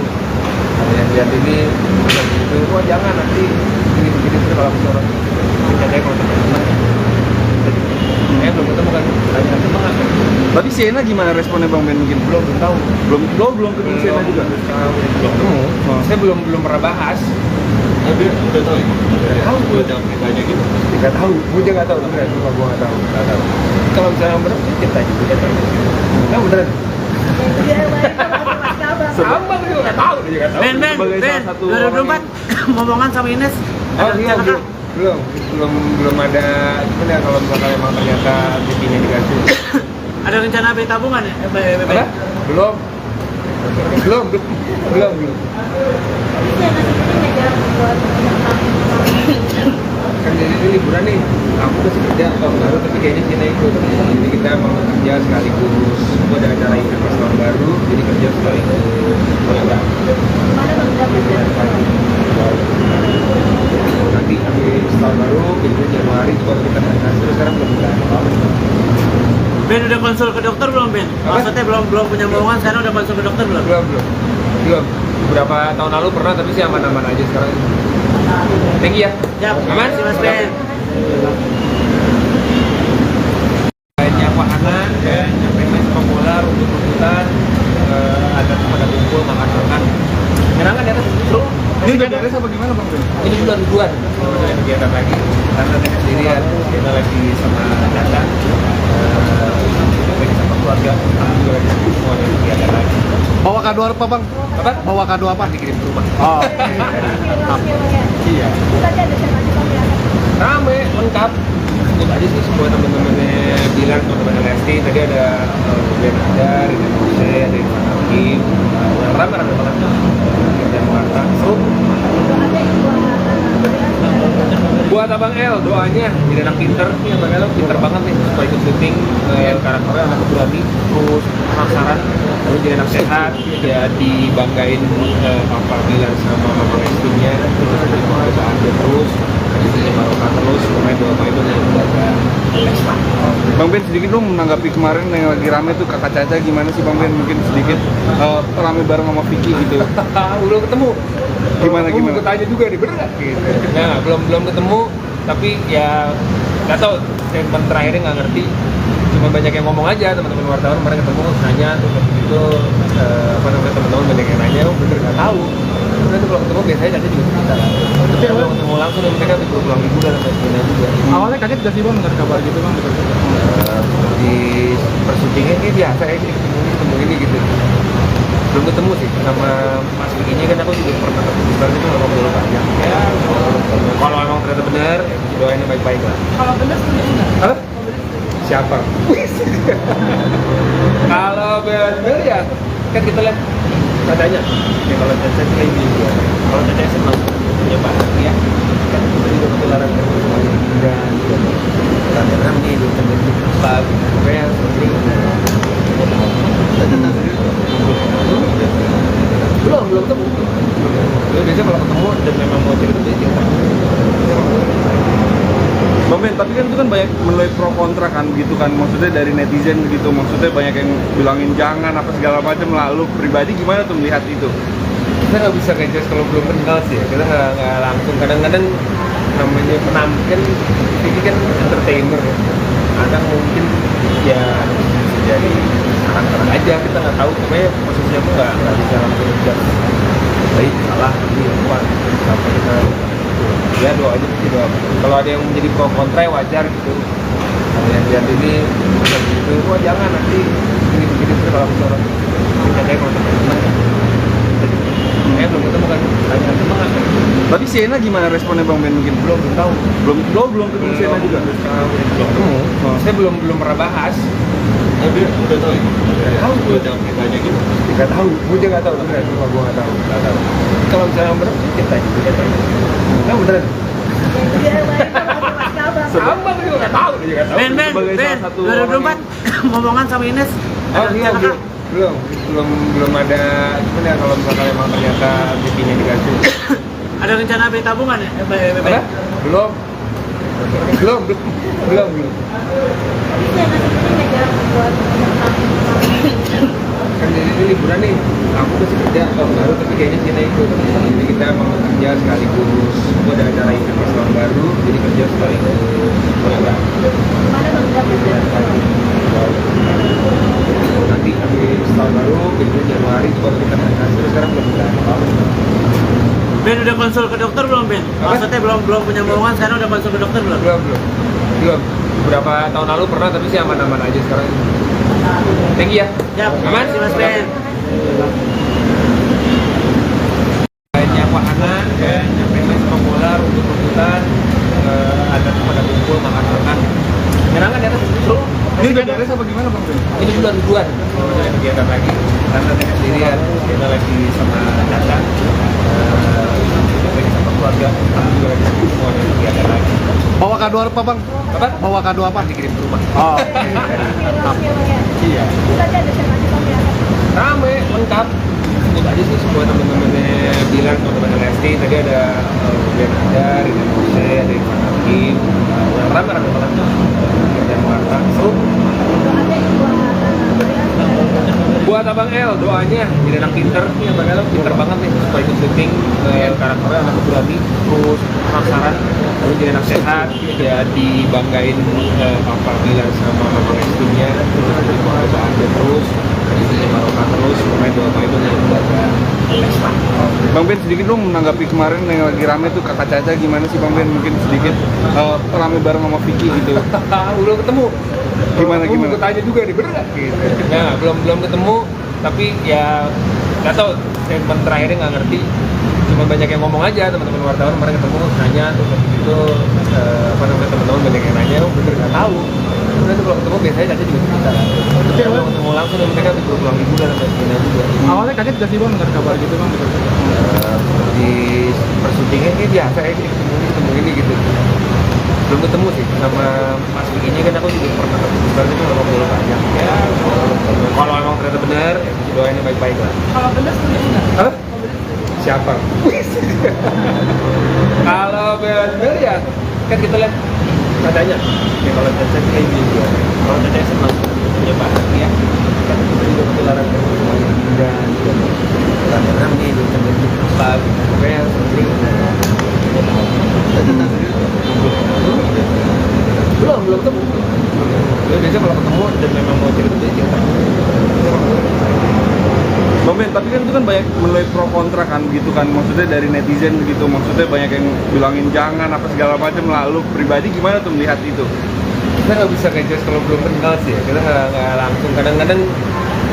ada yang lihat ini gitu, wah jangan nanti ini begini terus kalau orang kita kayak kalau teman-teman belum ketemu kan, tanya emang apa? Tapi Sienna gimana responnya Bang Ben mungkin? Belum tahu. Belum ketemu Sienna juga? Belum ketemu. Saya belum pernah bahas. Tapi udah tahu ya? Tahu. Udah ditanya gitu. Nggak tahu. Gue juga nggak tahu. Beneran, gue nggak tahu. Nggak tahu. Kalau misalnya bener, kita aja kita tahu. Nggak beneran. Sama gue juga nggak tahu. Dia juga nggak tahu. Ben, Sebagai salah satu 2024 ngomongan sama Ines. Oh Ada iya, rencana kah? belum ada. Gimana kalau misalkan emang ternyata TV-nya diganti? Ada rencana beli tabungan ya? Apa? Belum. Kan jadi ini liburan nih, aku masih kerja tahun baru tapi kayaknya Cina ikut, jadi kita mau kerja sekaligus. Gue ada acara event pas tahun baru, jadi kerja sekaligus. Nanti habis tahun baru, jadi Januari itu baru kita hasil. Sekarang belum bulan. Ben udah konsul ke dokter belum Ben? Apa? Maksudnya belum punya bohongan, sekarang udah konsul ke dokter belum? Belum. Beberapa tahun lalu pernah, tapi sih aman-aman aja sekarang. Thank you ya. Siap, Aman? terima kasih Mas Ben. Banyak wahana, ya, nyampe main sepak bola, rumput-rumputan, ada kumpul, makan-makan. Menyenangkan ya, seru. Ini udah beres apa gimana Bang Ben? Ini bulan-bulan, ada kegiatan lagi. Karena saya sendirian, kita lagi sama Caca, lagi sama keluarga, kami juga lagi semua ada kegiatan lagi. Bawa kado apa bang? Apa? Bawa kado apa? Dikirim ke rumah. Oh. Iya. Rame, lengkap. Sebut aja sih semua teman-temannya bilang, teman-teman Lesti. Tadi ada Ben Adar, ada Mose, ada Irfan Hakim. Rame banget. Dan Marta, seru. Buat Abang El, doanya jadi anak pinter nih. Abang El pinter banget nih supaya ikut syuting, karakternya anak berani, terus penasaran, terus jadi anak sehat, ya dibanggain papa bilang sama mama istrinya, terus jadi perusahaan dia terus, istrinya Maroka terus, pemain dua itu yang jaga Lesma. Bang Ben, sedikit dong menanggapi kemarin yang lagi rame tuh Kakak Caca, gimana sih Bang Ben? Mungkin sedikit rame bareng sama Vicky gitu. Belum ketemu. Gimana? Gue tanya juga nih, bener nggak? Gitu. Nah, belum ketemu, tapi ya nggak tahu. Statement terakhirnya nggak ngerti. Cuma banyak yang ngomong aja, teman-teman wartawan kemarin ketemu nanya, terus habis itu teman-teman banyak yang nanya, bener nggak tahu. Kemudian kalau ketemu biasanya Caca juga cerita. Tapi kalau ketemu langsung langsung dan mereka berulang liburan sampai Cina juga. Awalnya kaget gak sih bang dengar kabar gitu bang? Di persyutingan ini biasa ya, ketemu ini gitu. Belum ketemu sih sama Mas Vicky-nya, kan aku juga pernah ketemu bareng itu nggak ngobrol panjang. Ya kalau emang ternyata benar, ya doain yang baik-baik lah. Kalau benar setuju nggak? Hah? Siapa? Kalau benar ya kan kita lihat katanya ya, kalau Caca sih ini juga, kalau Caca senang punya barang ya kan kita juga ketularan kan semuanya dan kadang-kadang nih belum tentu apa pokoknya penting belum ketemu. Biasanya kalau ketemu dan memang mau cerita cerita. Bang Ben, tapi kan itu kan banyak menuai pro kontra kan gitu kan, maksudnya dari netizen begitu, maksudnya banyak yang bilangin jangan apa segala macam, lalu pribadi gimana tuh melihat itu? Kita nggak bisa ngejudge kalau belum kenal sih ya. Kita nggak langsung, kadang-kadang namanya penampilan ini kan entertainer ya. Kadang mungkin ya bisa jadi karakter aja, kita nggak tahu, pokoknya posisinya pun nggak bisa langsung ngejudge baik salah ini apa sampai kita ya doa aja sih, doa. Kalau ada yang menjadi pro kontra ya wajar gitu, ada yang lihat ini gitu, wah jangan nanti ini begini terus kalau misalnya kita kayak mau teman-teman belum ketemu kan, tanya teman kan. Tapi Sienna gimana responnya Bang Ben mungkin? Belum tahu, Belum ketemu Sienna juga? belum ketemu. Saya belum pernah bahas. Tapi udah tahu ya? Tahu gue, Udah ditanya gitu. nggak tahu, gue juga nggak tahu, beneran, cuma gue nggak tahu. Kalau misalnya bener, kita aja, kita tanya. Tahu beneran? Sama gue juga nggak tahu, dia juga nggak tahu. Ben, Sebagai salah satu 2024 ngomongan sama Ines. Oh Ada iya, rencana kah? belum ada. Cuman ya kalau misalkan emang ternyata TV-nya dikasih. Ada rencana beli tabungan ya? Ben? Apa? Belum. Kan jadi liburan nih, aku masih kerja tahun baru, tapi kayaknya kita ikut. Jadi kita mau kerja sekaligus, itu ada acara event pas tahun baru, jadi kerja sekaligus. Nanti habis tahun baru, jadi Januari itu baru kita main hasil. Sekarang belum bisa apa-apa. Ben udah konsul ke dokter belum Ben? Apa? Maksudnya belum punya bohongan, sekarang udah konsul ke dokter belum? Belum. Beberapa tahun lalu pernah, tapi sih aman-aman aja sekarang. Thank you ya. Siap, Aman? terima kasih Mas Ben. Banyak wahana ya, nyampe main sepak bola, rumput-rumputan, ada kumpul, makan-makan. Menyenangkan ya, seru. Ini udah beres apa gimana Bang Ben? Ini bulan ribuan, ada kegiatan lagi. Karena saya sendirian, kita lagi sama Caca, lagi sama keluarga, kami juga lagi semua ada kegiatan lagi. Bawa kado apa bang? Apa? Bawa kado apa? Dikirim ke rumah. Oh. Iya. Rame, lengkap. Sebut aja sih semua teman-temannya bilang, teman-teman Lesti tadi ada Bian Adar, ada Mose, ada Ivan Hakim, rame-rame banget. Ada Marta, seru. Buat Abang El, doanya jadi anak pinter, nih Abang El pinter banget nih, supaya ikut syuting, karakternya anak berani, terus penasaran, lalu jadi anak sehat, ya dibanggain Papa bilang sama Mama Lestinya, terus jadi penghargaan terus, jadi Maroka terus, pemain doa itu yang menjaga Lesta. Bang Ben sedikit dong menanggapi kemarin yang lagi rame tuh Kakak Caca, gimana sih Bang Ben mungkin sedikit rame bareng sama Vicky gitu. Belum ketemu. Gimana? Gue tanya juga nih, bener nggak? Gitu. Nah, belum ketemu, tapi ya nggak tahu. Statement terakhirnya nggak ngerti. Cuma banyak yang ngomong aja, teman-teman wartawan kemarin ketemu nanya, terus habis itu apa namanya, teman-teman banyak yang nanya, oh bener nggak tahu. Kemudian itu kalau ketemu biasanya Caca juga cerita. Tapi kalau ketemu langsung dan mereka berulang liburan sampai Cina juga. Awalnya kaget gak sih bang dengar kabar gitu bang? Di persyutingan ini biasa ya, ketemu ini gitu. Belum ketemu sih sama Mas Vicky-nya, kan aku juga pernah ketemu bareng itu nggak ngobrol panjang. Ya kalau emang ternyata benar, ya doain yang baik-baik lah. Kalau benar setuju nggak? Apa? Siapa? Kalau benar ya kan kita lihat katanya ya, kalau Caca sih ini juga, kalau Caca senang punya barang ya kan kita juga ketularan kan semuanya dan kadang-kadang nih belum tentu apa pokoknya penting belum ketemu. Biasanya kalau ketemu dan memang mau cerita cerita. Bang Ben, Ben, tapi kan itu kan banyak menuai pro kontra kan gitu kan, maksudnya dari netizen begitu, maksudnya banyak yang bilangin jangan apa segala macam. Lalu pribadi gimana tuh melihat itu? Kita nggak bisa ngejudge kalau belum kenal sih ya. Kita nggak langsung, kadang-kadang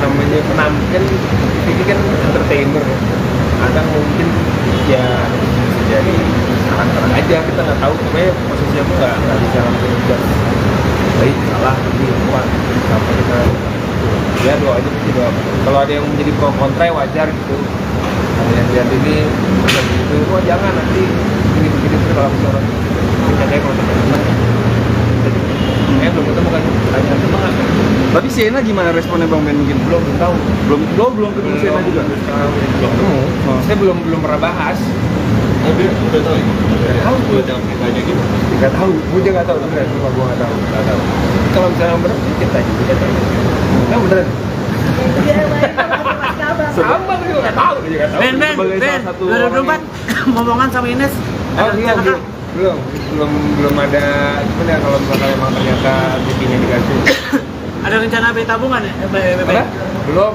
namanya penampilan ini kan entertainer ya. Kadang mungkin ya bisa jadi karakter aja, kita nggak tahu, pokoknya posisinya tuh nggak bisa langsung judge baik salah ini apa apa kita ya doa aja sih, doa. Kalau ada yang menjadi pro kontra ya wajar gitu, ada yang lihat ini macam gitu, wah jangan nanti ini begini terus kalau orang kita kayak kalau teman-teman belum ketemu kan, tanya teman kan. Tapi Sienna gimana responnya Bang Ben mungkin? Belum tahu, Belum ketemu Sienna juga? belum ketemu. Saya belum pernah bahas. Tapi udah tahu ya? Tahu. Udah tahu beritanya gitu. Nggak tahu, gue juga nggak tahu beneran, cuma gue nggak tahu. Kalau misalnya bener, kita aja kita tahu. Nah beneran. Sama gue juga nggak tahu, gue juga nggak tahu. Ben, Sebagai salah satu 2024 ngomongan sama Ines. Oh Ada iya, rencana kah? belum ada. Cuman ya kalau misalkan emang ternyata TV-nya diganti. Ada rencana beli tabungan ya? Apa? Belum.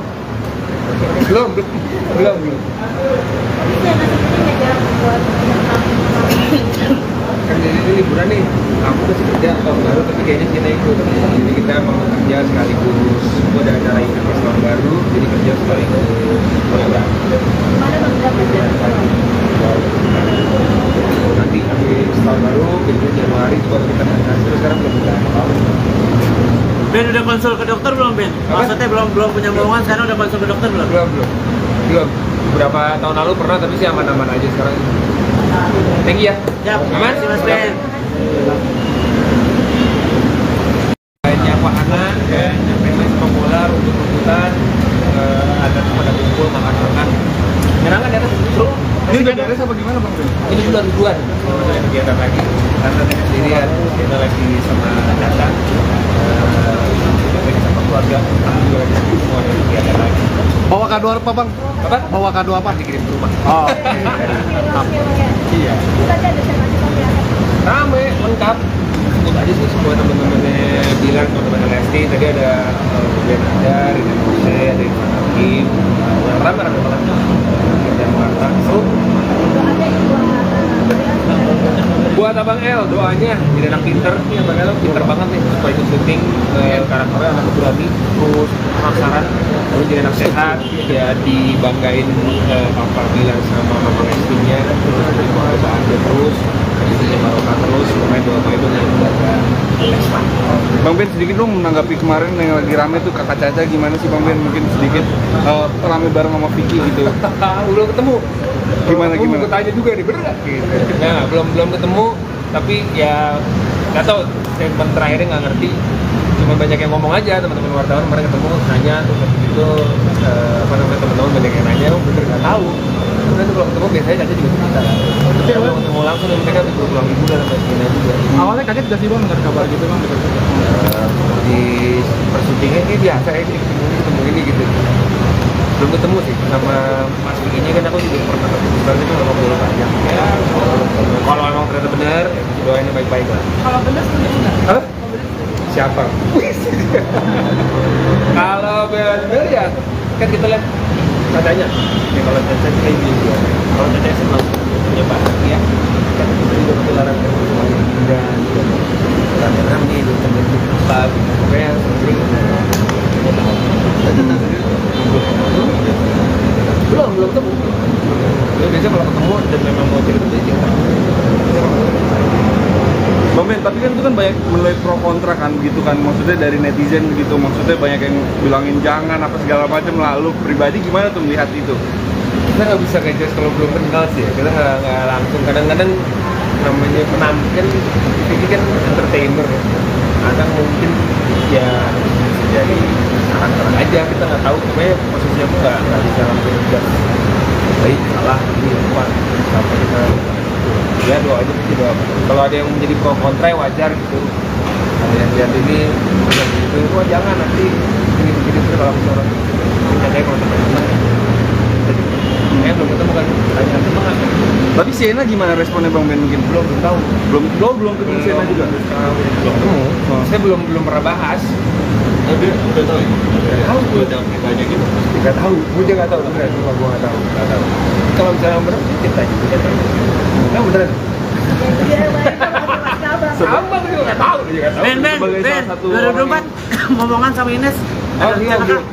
Kan jadi liburan nih, aku masih kerja tahun baru tapi kayaknya Cina ikut, jadi kita mau kerja sekaligus, gua ada acara event pas tahun baru, jadi kerja sekaligus. Nanti habis tahun baru, jadi Januari juga kita kerja, terus sekarang belum bulan. Ben udah konsul ke dokter belum Ben? Apa? Maksudnya belum punya bohongan, sekarang udah konsul ke dokter belum? Belum. Beberapa tahun lalu pernah, tapi sih aman-aman aja sekarang. Thank you ya. Siap, Aman? makasih Mas Ben. Banyak wahana, banyak main sepak bola, rumput-rumputan, ada pada kumpul, makan-makan. Menyenangkan ya, seru. Ini udah beres apa gimana Bang Ben? Ini bulan ribuan, saya kegiatan lagi. Karena saya sendirian, kita lagi sama Tata, lagi sama keluarga, kami juga lagi semua ada kegiatan lagi. Bawa kado apa bang? Apa? Bawa kado apa? Dikirim ke rumah. Oh. Iya. Rame, lengkap. Sebut aja sih semua teman-temannya bilang, teman-teman Lesti tadi ada Bian ada, Rina Nose, ada Irfan Hakim, rame banget. Dan Marta, seru. Buat Abang El, doanya jadi anak pinter, nih Abang El pinter banget nih, supaya ikut syuting, karakternya anak berani, terus penasaran, terus jadi anak sehat, ya dibanggain Papa bilang sama Mama Lestinya, terus jadi perusahaan dia terus, istrinya Maroka terus, pemain dua itu yang jaga Lesta. Bang Ben sedikit dong menanggapi kemarin yang lagi rame tuh Kakak Caca, gimana sih Bang Ben mungkin sedikit rame bareng sama Vicky gitu. Belum ketemu. Gimana? Gue tanya juga nih, bener nggak? Gitu. Nah, belum ketemu, tapi ya nggak tahu. Statement terakhirnya nggak ngerti. Cuma banyak yang ngomong aja, teman-teman wartawan kemarin ketemu nanya terus habis itu apa namanya, teman-teman banyak yang nanya, oh bener nggak tahu. Terus kalau ketemu biasanya Caca juga cerita. Tapi kalau ketemu langsung mereka bisa pulang liburan sampai sini juga. Awalnya kaget gak sih bang dengar kabar gitu bang? Di persyutingan ini biasa ya, ketemu ini gitu. Belum ketemu sih sama Mas Vicky-nya, kan aku juga pernah ketemu sekali itu nggak ngobrol panjang ya. Kalau emang ternyata benar, ya doain yang baik-baik lah. Kalau bener setuju nggak? Hah? Siapa? Kalau benar ya kan kita lihat katanya ya, kalau Caca kita ini juga, kalau Caca senang punya bahagia kan kita juga ketularan kan semuanya dan rame-rame itu terbentuk apa gitu, pokoknya sering belum ketemu. Ya, biasanya kalau ketemu dan memang mau cerita dia cerita. Bang Ben, tapi kan itu kan banyak menuai pro kontra kan gitu kan, maksudnya dari netizen begitu, maksudnya banyak yang bilangin jangan apa segala macam. Lalu pribadi gimana tuh melihat itu? Kita nggak bisa ngejudge kalau belum kenal sih ya. Kita nggak langsung, kadang-kadang namanya penampilan ini kan entertainer ya. Kadang mungkin ya bisa jadi karakter aja, kita nggak tahu, pokoknya posisinya tuh nggak bisa langsung judge baik salah ini apa apa kita ya doa aja sih, doa. Kalau ada yang menjadi pro kontra ya wajar gitu, ada yang lihat ini macam gitu, wah jangan nanti ini begini terus kalau orang kita kayak kalau teman-teman belum ketemu kan, tanya teman kan. Tapi Sienna gimana responnya Bang Ben mungkin? Belum tahu. Belum ketemu Sienna juga? Belum ketemu. Saya belum pernah bahas. Tapi udah tahu ya? Tahu. Udah ditanya gitu. Nggak tahu, gue juga nggak tahu beneran, cuma gue nggak tahu, nggak tahu. Kalau misalnya bener, kita aja kita tahu. Nggak beneran. Sama gue juga nggak tahu, gue juga nggak tahu. Ben, Sebagai salah satu 2024 ngomongan sama Ines. Oh Ada iya, rencana kah?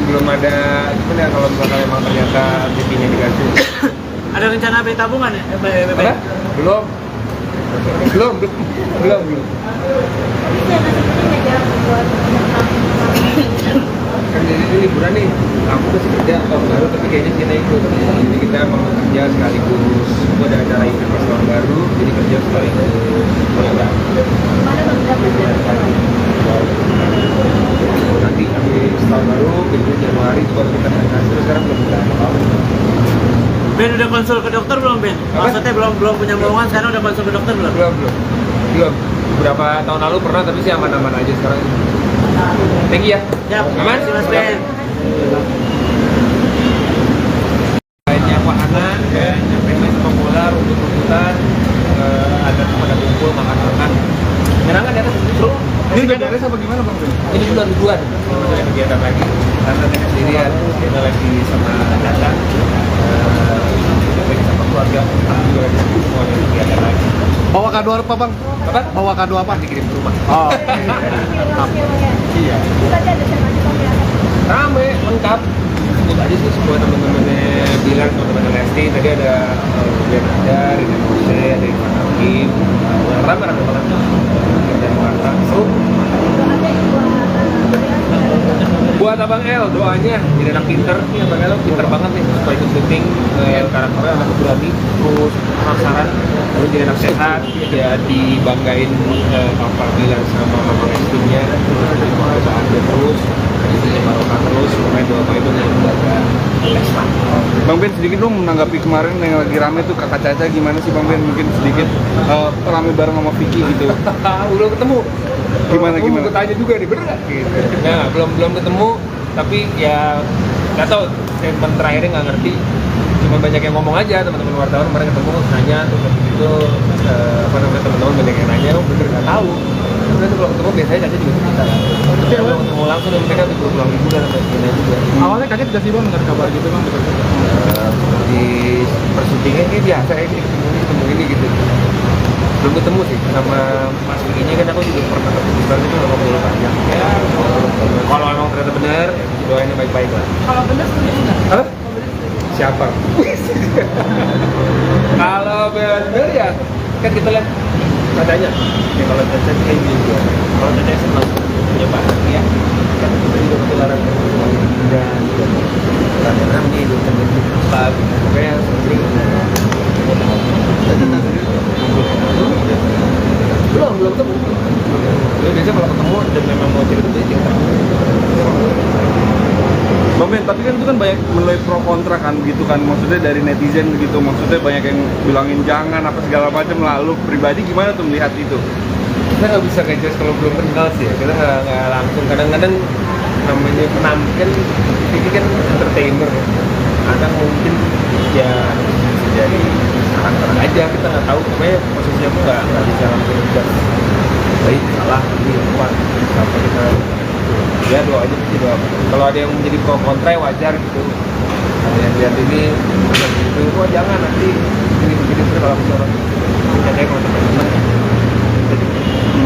belum ada. Gimana kalau misalkan emang ternyata TV-nya diganti? Ada rencana beli tabungan ya? Apa? Belum. Belum. Kan jadi ini liburan nih, aku masih kerja tahun baru tapi kayaknya Cina ikut. Jadi kita mau kerja sekaligus. Gua ada acara event pas tahun baru, jadi kerja sekaligus. Boleh. Nanti habis tahun baru, itu Januari itu baru kita berangkat. Terus sekarang belum berangkat. Ben udah konsul ke dokter belum Ben? Apa? Maksudnya belum punya bohongan, sekarang udah konsul ke dokter belum? Belum. Beberapa tahun lalu pernah tapi sih aman-aman aja sekarang. Thank you ya. Siap. Aman? Terima kasih Mas Ben. Lainnya wahana, ya, nyampe main sepak bola, rumput-rumputan, ada kumpul, makan-makan. Menyenangkan ya kan? Seru. Ini udah beres apa gimana Bang Ben? Ini bulan-bulan, masih ada kegiatan lagi. Karena saya sendirian, kita lagi sama Data, lagi sama keluarga, aku juga lagi semua ada kegiatan lagi. Bawa kado apa bang? Apa? Bawa kado apa? Dikirim ke rumah. Oh. Iya. Rame, lengkap. Sebut aja sih semua teman-temannya bilang teman-teman Lesti tadi ada Bian Adar, ada Mose, ada Ivan Hakim, rame banget. Dan Marta, seru. Buat Abang El, doanya jadi anak pinter nih, Abang El pinter banget nih supaya ikut syuting, karakternya anak berani, terus penasaran, terus jadi anak sehat, ya dibanggain Papa bilang sama Mama Lestinya, terus jadi perusahaan dia terus, jadi Maroka terus, pokoknya doa itu yang menjaga Lesta. Bang Ben sedikit dong menanggapi kemarin yang lagi rame tuh Kakak Caca gimana sih Bang Ben, mungkin sedikit rame bareng sama Vicky gitu. Belum ketemu. Gimana? Gue tanya juga nih, bener nggak? Gitu. Nah, belum ketemu, tapi ya nggak tahu. Statement terakhirnya nggak ngerti. Cuma banyak yang ngomong aja, teman-teman wartawan kemarin ketemu nanya, terus habis itu teman-teman banyak yang nanya, oh bener nggak tahu. Terus itu kalau ketemu biasanya Caca juga cerita. Tapi kalau ketemu langsung dan mereka tuh pulang liburan sama Cina juga. Awalnya kaget gak sih bang dengar kabar gitu bang? Di persyutingan ini biasa ya, ketemu ini gitu. Belum ketemu sih sama Mas Vicky-nya, kan aku juga pernah ketemu juga itu sama bola panjang ya. Kalau emang ternyata benar, doain yang baik-baik lah. Kalau bener setuju nggak? Hah? Siapa? Kalau benar ya kan kita lihat katanya ya, kalau Caca kayak gitu, kalau Caca senang punya bahagia kan kita juga ketularan dan rame-rame itu terbentuk apa gitu. Pokoknya sering belum ketemu. Jadi biasa kalau ketemu dan memang mau cerita. Bang Ben, tapi kan itu kan banyak menuai pro kontra kan gitu kan, maksudnya dari netizen begitu, maksudnya banyak yang bilangin jangan apa segala macam, lalu pribadi gimana tuh melihat itu? Kita nggak bisa ngejudge kalau belum kenal sih ya. Kita nggak langsung, kadang-kadang namanya penampilan ini kan entertainer ya. Kadang mungkin ya bisa jadi karakter aja, kita nggak tahu. Pokoknya posisinya pun nggak bisa langsung ngejudge baik salah ini apa sampai kita ya doa aja sih, doa. Kalau ada yang menjadi pro kontra wajar gitu, ada yang lihat ini gitu, oh jangan nanti ini begini terus kalau misalnya kita kalau teman-teman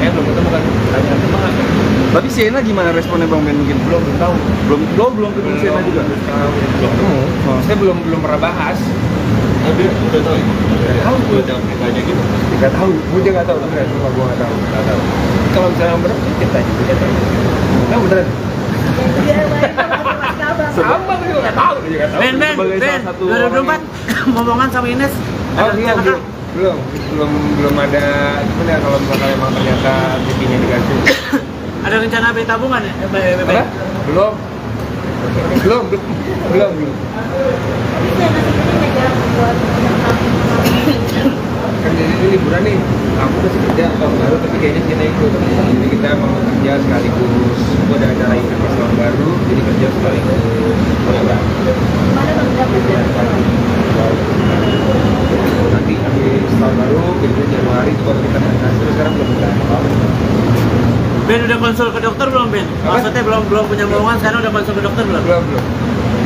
belum ketemu kan, tanya sama nggak? Tapi Sienna gimana responnya Bang Ben mungkin? Belum tahu. Belum ketemu Sienna juga? Belum ketemu. Saya belum pernah bahas. Tapi udah tahu ya? Tahu. Udah ditanya gitu. Nggak tahu. Gue juga nggak tahu beneran. Cuma gue nggak tahu. Kalau misalnya bener, kita aja kita tahu. Nggak beneran. Sama gue juga nggak tahu. Ben, Sebagai salah satu 2024 ngomongan sama Ines. Oh Ada iya, rencana kah? belum ada. Gimana ya kalau misalkan emang ternyata TV-nya diganti? Ada rencana beli tabungan ya? Apa? Belum. Kan jadi ini liburan nih, aku masih kerja tahun baru tapi kayaknya Cina ikut. Jadi kita mau kerja sekaligus. Gue ada acara event pas tahun baru, jadi kerja sekaligus. Boleh. Nanti habis tahun baru, jadi Januari itu baru kita berangkat. Terus sekarang belum berangkat. Ben udah konsul ke dokter belum Ben? Maksudnya belum punya momongan, sekarang udah konsul ke dokter belum?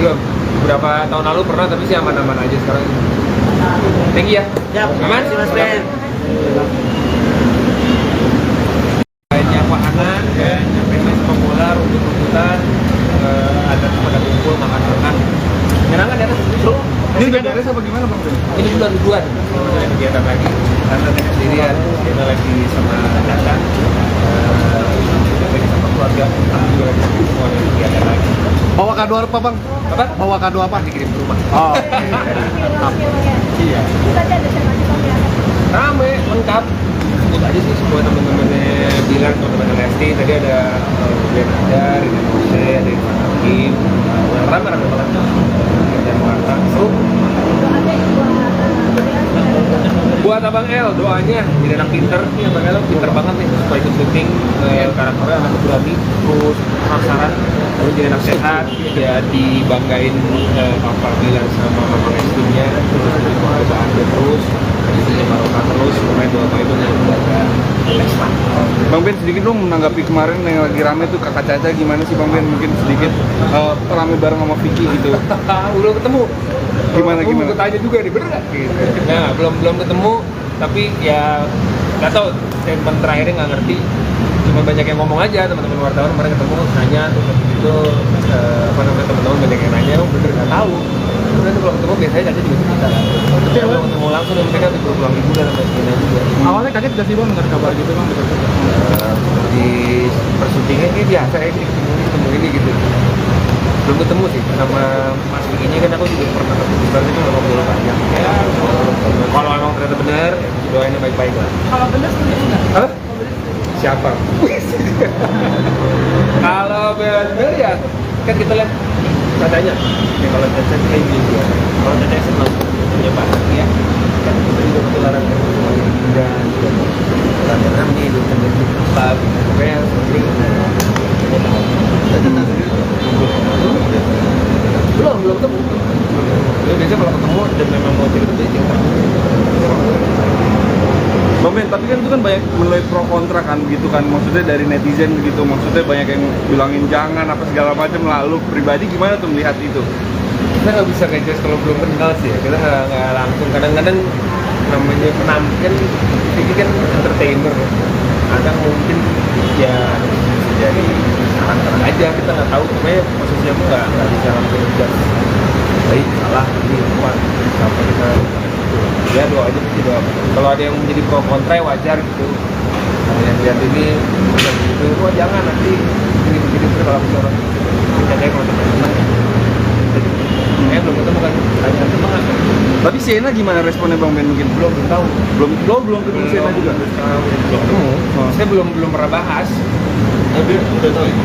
Belum. Beberapa tahun lalu pernah, tapi sih aman-aman aja sekarang. Thank you ya. Siap, Aman? terima kasih Mas Ben. Banyak wahana, ya, main populer untuk rujukan, ada kumpul makan-makan. Menyenangkan ya, seru. Ini udah beres apa gimana Bang Ben? Ini bulan ribuan, ada kegiatan lagi. Karena saya sendirian, kita lagi sama datang, lagi sama keluarga, kami juga lagi semua ada kegiatan lagi. Bawa kado apa bang? Apa? Bawa kado apa? Dikirim ke rumah. Oh. Iya. Rame, lengkap. Sebut aja sih semua teman-temannya bilang, teman-teman Lesti tadi ada Ben Adar, ada Mose, ada Irfan Hakim, rame banget. Dan Marta, seru. Buat Abang El, doanya jadi anak pinter, nih Abang El pinter banget nih, supaya ikut syuting karakternya anak berani, terus penasaran, terus jadi anak sehat, ya dibanggain Papa bilang sama Mama Lestinya, terus jadi penghargaan terus, jadi barokah terus, pemain doa itu yang menjaga Lesta. Bang Ben sedikit dong menanggapi kemarin yang lagi rame tuh Kakak Caca, gimana sih Bang Ben? Mungkin sedikit rame bareng sama Vicky gitu. Belum ketemu. Gimana? Gue tanya juga nih, bener nggak? Gitu. Nah, belum ketemu, tapi ya nggak tahu. Statement terakhirnya nggak ngerti. Cuma banyak yang ngomong aja, teman-teman wartawan kemarin ketemu nanya, terus habis itu teman-teman banyak yang nanya, bener nggak tahu. Kemudian kalau ketemu biasanya Caca juga cerita. Tapi kalau ketemu langsung dan mereka habis pulang liburan sama Sina juga. Awalnya kaget gak sih bang dengar kabar gitu bang? Di persyutingan ini biasa ya, ketemu ini gitu. Belum ketemu sih sama Mas Vicky kan aku juga pernah ketemu sekarang itu ngobrol panjang ya. Kalau emang ternyata benar, doain yang baik-baik lah. Kalau bener setuju nggak? Hah? Siapa? Kalau benar ya kan kita lihat katanya ya, kalau Caca kayak gitu ya. Kalau Caca senang punya bahagia kan kita juga ketularan kan semua jadi indah rame-rame itu kan jadi apa gitu pokoknya sering belum ketemu. Jadi biasanya kalau ketemu dan memang mau cerita cerita. Bang Ben, tapi kan itu kan banyak menuai pro kontra kan gitu kan, maksudnya dari netizen gitu, maksudnya banyak yang bilangin jangan apa segala macam. Lalu pribadi gimana tuh melihat itu? Kita nggak bisa ngejudge kalau belum kenal sih ya. Kita nggak langsung, kadang-kadang namanya penampilan ini kan entertainer ya. Kadang mungkin ya bisa jadi karakter aja, kita nggak tahu. Pokoknya posisinya aku nggak bisa langsung ngejudge baik salah ini apa sampai kita ya doa aja sih, doa. Kalau ada yang menjadi pro kontra ya wajar gitu. Nah, yang lihat ini gitu, wah jangan nanti ini begini terus kalau orang kita kayak kalau teman-teman belum ketemu kan, tanya teman kan. Tapi Sienna gimana responnya Bang Ben? Mungkin Belum tahu. belum ketemu Sienna juga. Belum ketemu. Saya belum pernah bahas. Tapi udah tahu ya?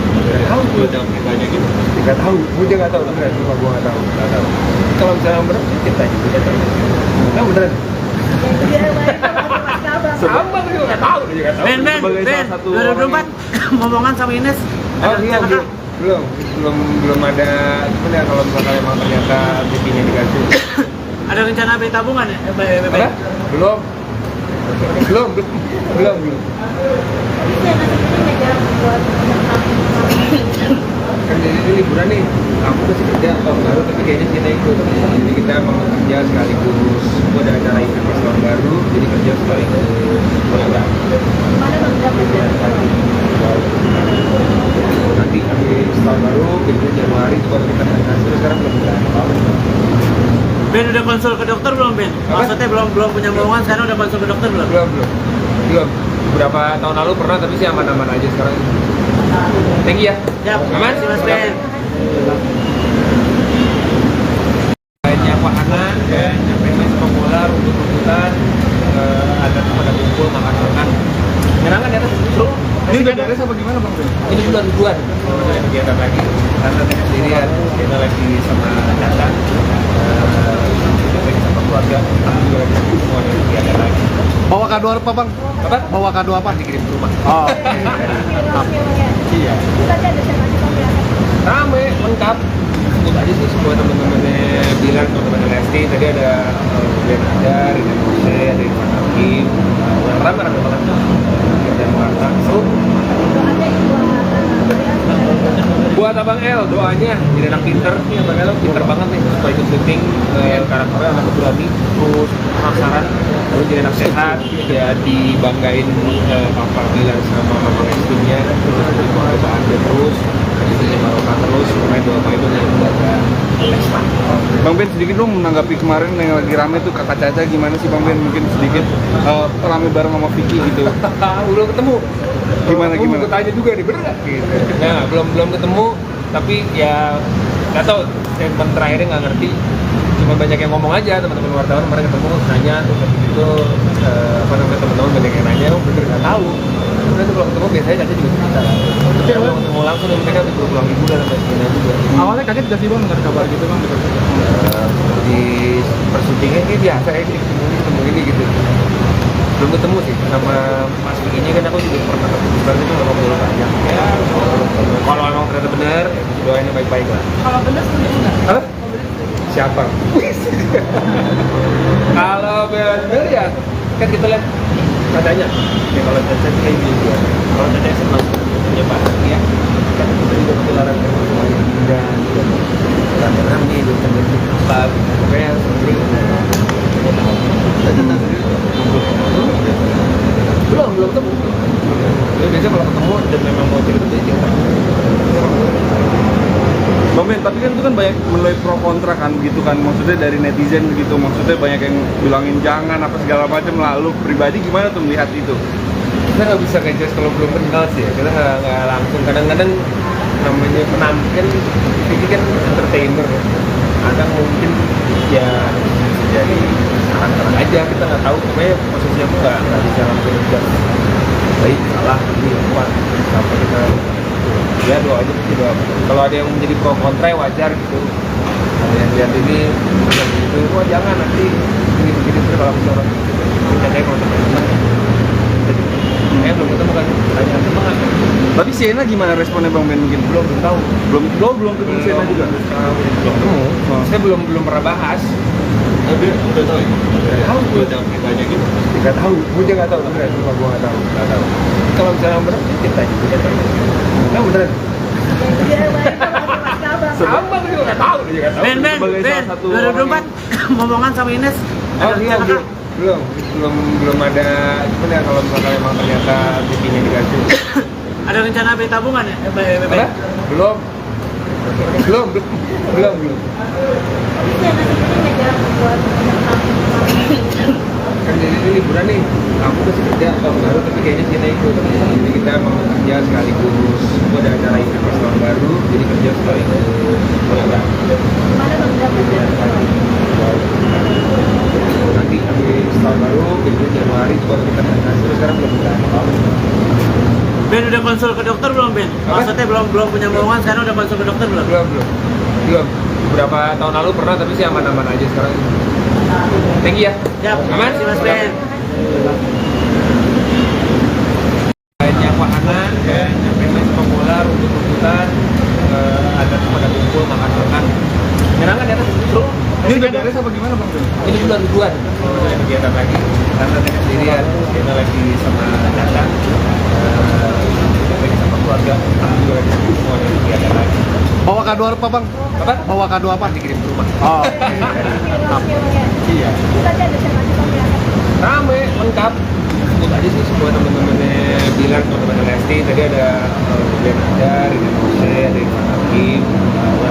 Tahu. Udah tahu beritanya gitu. Nggak tahu. Gue juga nggak tahu. Beneran, cuma gue nggak tahu. Kalau misalnya bener, kita aja kita tahu. Nah beneran. Sama gue juga nggak tahu. Dia juga nggak tahu. Ben, Sebagai salah satu 2024 momongan sama Ines. Oh Ada iya, rencana kah? belum ada. Cuman ya kalau misalkan emang ternyata TV-nya diganti. Ada rencana beli tabungan ya? Apa? Belum. Kan jadi liburan nih, aku masih kerja tahun baru tapi kayaknya Cina ikut. Jadi kita mau kerja sekaligus, gua ada acara event pas tahun baru, jadi kerja sekaligus. Nanti habis tahun baru, jadi Januari itu baru kita kasih. Sekarang belum tahu. Ben udah konsul ke dokter belum Ben? Maksudnya belum punya momongan, sekarang udah konsul ke dokter belum? Belum. Beberapa tahun lalu pernah, tapi sih aman-aman aja sekarang. Thank you ya. Siap, Aman? terima kasih Mas Ben. Banyak wahana, ya, main populer untuk rujukan, ada kumpul makan-makan. Menyenangkan ya, seru. Ini udah beres apa gimana Bang Ben? Ini bulan ribuan, ada kegiatan lagi. Karena saya sendirian, kita lagi sama datang, lagi sama keluarga, kami juga lagi semua ada kegiatan lagi. Bawa kado apa bang? Apa? Bawa kado apa? Dikirim ke rumah. Oh. Iya. Rame, lengkap. Sebut aja sih semua teman-temannya bilang, teman-teman Lesti tadi ada Ben Adar, ada Mose, ada Irfan Hakim, rame banget. Dan Marta, seru. Abang El, doanya jadi anak pinter nih, Abang El pinter banget nih supaya ikut syuting, karakternya anak berani, terus penasaran, terus jadi anak sehat, ya dibanggain Papa Bilar sama Mama istrinya, terus dibanggain dia terus, istrinya Maroka terus, pemain dua itu yang menjaga Lesma. Bang Ben, sedikit dong menanggapi kemarin yang lagi rame tuh Kakak Caca, gimana sih Bang Ben? Mungkin sedikit rame bareng sama Vicky gitu. Belum ketemu. Gimana? Gue tanya juga nih, bener nggak? Gitu. Nah, belum ketemu, tapi ya nggak tahu. Statement terakhirnya nggak ngerti. Cuma banyak yang ngomong aja, teman-teman wartawan kemarin ketemu nanya, terus habis itu teman-teman banyak yang nanya, oh bener nggak tahu. Udah tuh kalau ketemu biasanya Caca juga cerita. Tapi kalau ketemu langsung mereka udah pulang liburan sampai sini juga. Awalnya kaget gak sih bang dengar kabar gitu bang? Di persyutingan ini biasa ya, ketemu ini gitu. Belum ketemu sih sama Mas Vicky-nya, kan aku juga pernah ketemu bareng itu nggak ngobrol banyak ya. Kalau emang ternyata benar, ya doain yang baik-baik lah. Kalau bener setuju nggak? Apa? Siapa? Kalau benar ya kan kita lihat katanya ya, kalau Caca sih kayak gitu ya. Kalau Caca senang punya bahagia, kan kita juga ketularan kan semuanya dan rame-rame itu kan apa pokoknya sering belum ketemu. Ya, biasanya kalau ketemu dan memang mau cerita dia cerita. Bang Ben, tapi kan itu kan banyak menuai pro kontra kan gitu kan, maksudnya dari netizen begitu, maksudnya banyak yang bilangin jangan apa segala macam. Lalu pribadi gimana tuh melihat itu? Kita nggak bisa ngejudge kalau belum kenal sih ya. Kita nggak langsung, kadang-kadang namanya penampil ini kan entertainer ya. Kadang mungkin ya bisa jadi karakter aja, kita nggak tahu. Pokoknya posisinya aku nggak bisa langsung ngejudge baik salah ini kuat sampai kita ya doa aja sih, doa. Kalau ada yang menjadi pro kontra ya wajar gitu. Ada yang lihat ini macam gitu, wah jangan nanti begini terus kalau misalnya kita kayak kalau teman-teman belum ketemu kan, tanya semangat. Tapi Sienna gimana responnya Bang Ben mungkin? Belum tahu. Belum ketemu Sienna juga. Belum ketemu. Saya belum pernah bahas. Tapi udah tahu ya? Tahu. Udah tahu beritanya gitu. Nggak tahu. Gue juga nggak tahu. Beneran, cuma gue nggak tahu. Nggak tahu. Kalau misalnya bener, kita juga tahu. Nggak beneran. Sama gue juga nggak tahu. Dia juga nggak tahu. Ben, Sebagai Ben, salah satu 2024 ngomongan sama Ines. Oh Ada iya, rencana, Kak? belum ada. Cuman ya kalau misalkan emang ternyata TV-nya diganti. Ada rencana beli tabungan ya? Apa? Belum. Kan jadi liburan nih, aku masih kerja tahun baru, tapi kayaknya Cina ikut. Jadi kita mau kerja sekaligus. Gua ada acara event pas tahun baru, jadi kerja sekaligus. Enggak. Nanti habis tahun baru, jadi Januari itu baru kita berangkat. Terus sekarang belum berangkat. Ben udah konsul ke dokter belum Ben? Apa? Maksudnya belum punya bohongan, sekarang udah konsul ke dokter belum? Belum. Beberapa tahun lalu pernah, tapi sih aman-aman aja sekarang. Thank you ya. Siap. Aman? Terima kasih Mas Ben. Banyak wahana, nyampe sepak bola, rumput-rumputan, ada kumpul, makan-makan. Menyenangkan ya kan? Seru. Ini udah beres apa gimana Bang Ben? Ini bulan ribuan. Ada kegiatan lagi. Karena saya sendirian, kita lagi sama Caca, lagi sama keluarga. Aku juga lagi semua ada kegiatan lagi. Bawa kado apa bang? Apa? Bawa kado apa? Dikirim ke rumah. Oh. Iya. Rame, lengkap. Sebut aja sih semua teman-temannya Bilar, teman-teman Lesti. Tadi ada Glenn Adar, ada Mose, ada Irfan Hakim.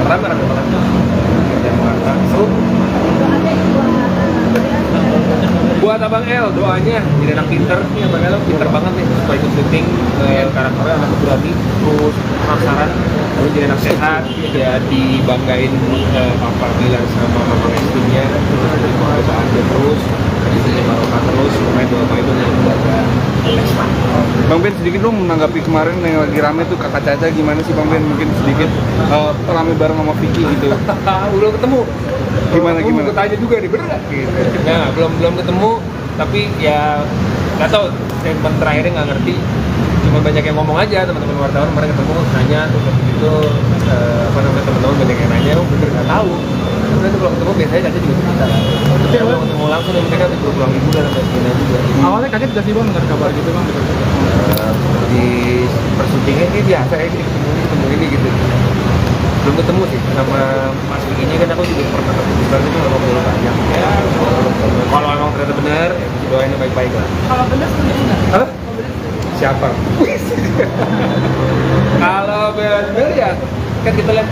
Rame banget. Ada Marta. Seru. Buat Abang El, doanya jadi anak pinter nih, Abang El pinter banget nih supaya ikut syuting, karakternya anak berani, terus penasaran, terus jadi anak sehat, ya dibanggain Papa Bilar sama Mama istrinya, terus dibanggain dia terus, istrinya Maroka terus, pemain dua itu yang menjaga Lesma. Bang Ben, sedikit dong menanggapi kemarin yang lagi rame tuh Kakak Caca, gimana sih Bang Ben? Mungkin sedikit rame bareng sama Vicky gitu. Belum ketemu. Gimana? Gue tanya juga nih, bener nggak? Gitu. Nah, belum ketemu, tapi ya nggak tahu. Statement terakhirnya nggak ngerti. Cuma banyak yang ngomong aja, teman-teman wartawan kemarin ketemu nanya, terus habis itu teman-teman banyak yang nanya, oh bener nggak tahu. Udah tuh kalau ketemu biasanya Caca juga cerita. Tapi kalau ketemu langsung mereka udah pulang liburan sampai sini juga. Awalnya kaget gak sih bang dengar kabar gitu bang? Di persyutingan ini biasa ya, ketemu ini gitu. belum ketemu sih sama Mas Vicky-nya, kan aku juga pernah ketemu juga itu sama ngobrol panjang ya. Kalau emang ternyata benar ya doain yang baik-baik lah. Kalau benar setuju nggak? Hah? Siapa? Kalau benar ya kan kita lihat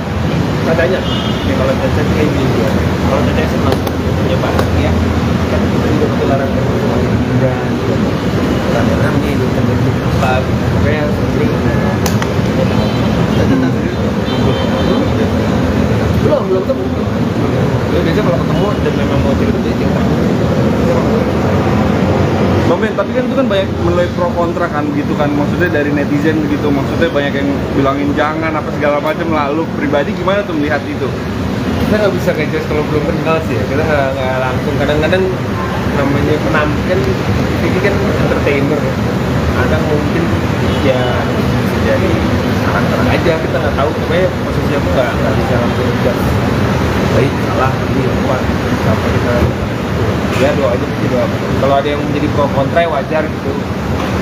katanya ya, kalau Caca kayak gini ya. Kalau Caca senang punya barang ya kan kita juga ketularan kan semuanya dan rame-rame di tempat apa gitu. Pokoknya sering belum ketemu. Ya, biasanya kalau ketemu dan memang mau cerita dia cerita. Bang Ben, tapi kan itu kan banyak menuai pro kontra kan gitu kan, maksudnya dari netizen begitu, maksudnya banyak yang bilangin jangan apa segala macam, lalu pribadi gimana tuh melihat itu? Kita nggak bisa kayak just kalau belum kenal sih ya, kita nggak langsung. Kadang-kadang namanya penampilan ini kan entertainer ya. Kadang mungkin ya bisa jadi karakter aja, kita nggak tahu. Pokoknya posisinya pun nggak bisa langsung judge baik salah ini apa siapa kita ya doa aja sih, doa. Kalau ada yang menjadi pro kontra wajar gitu,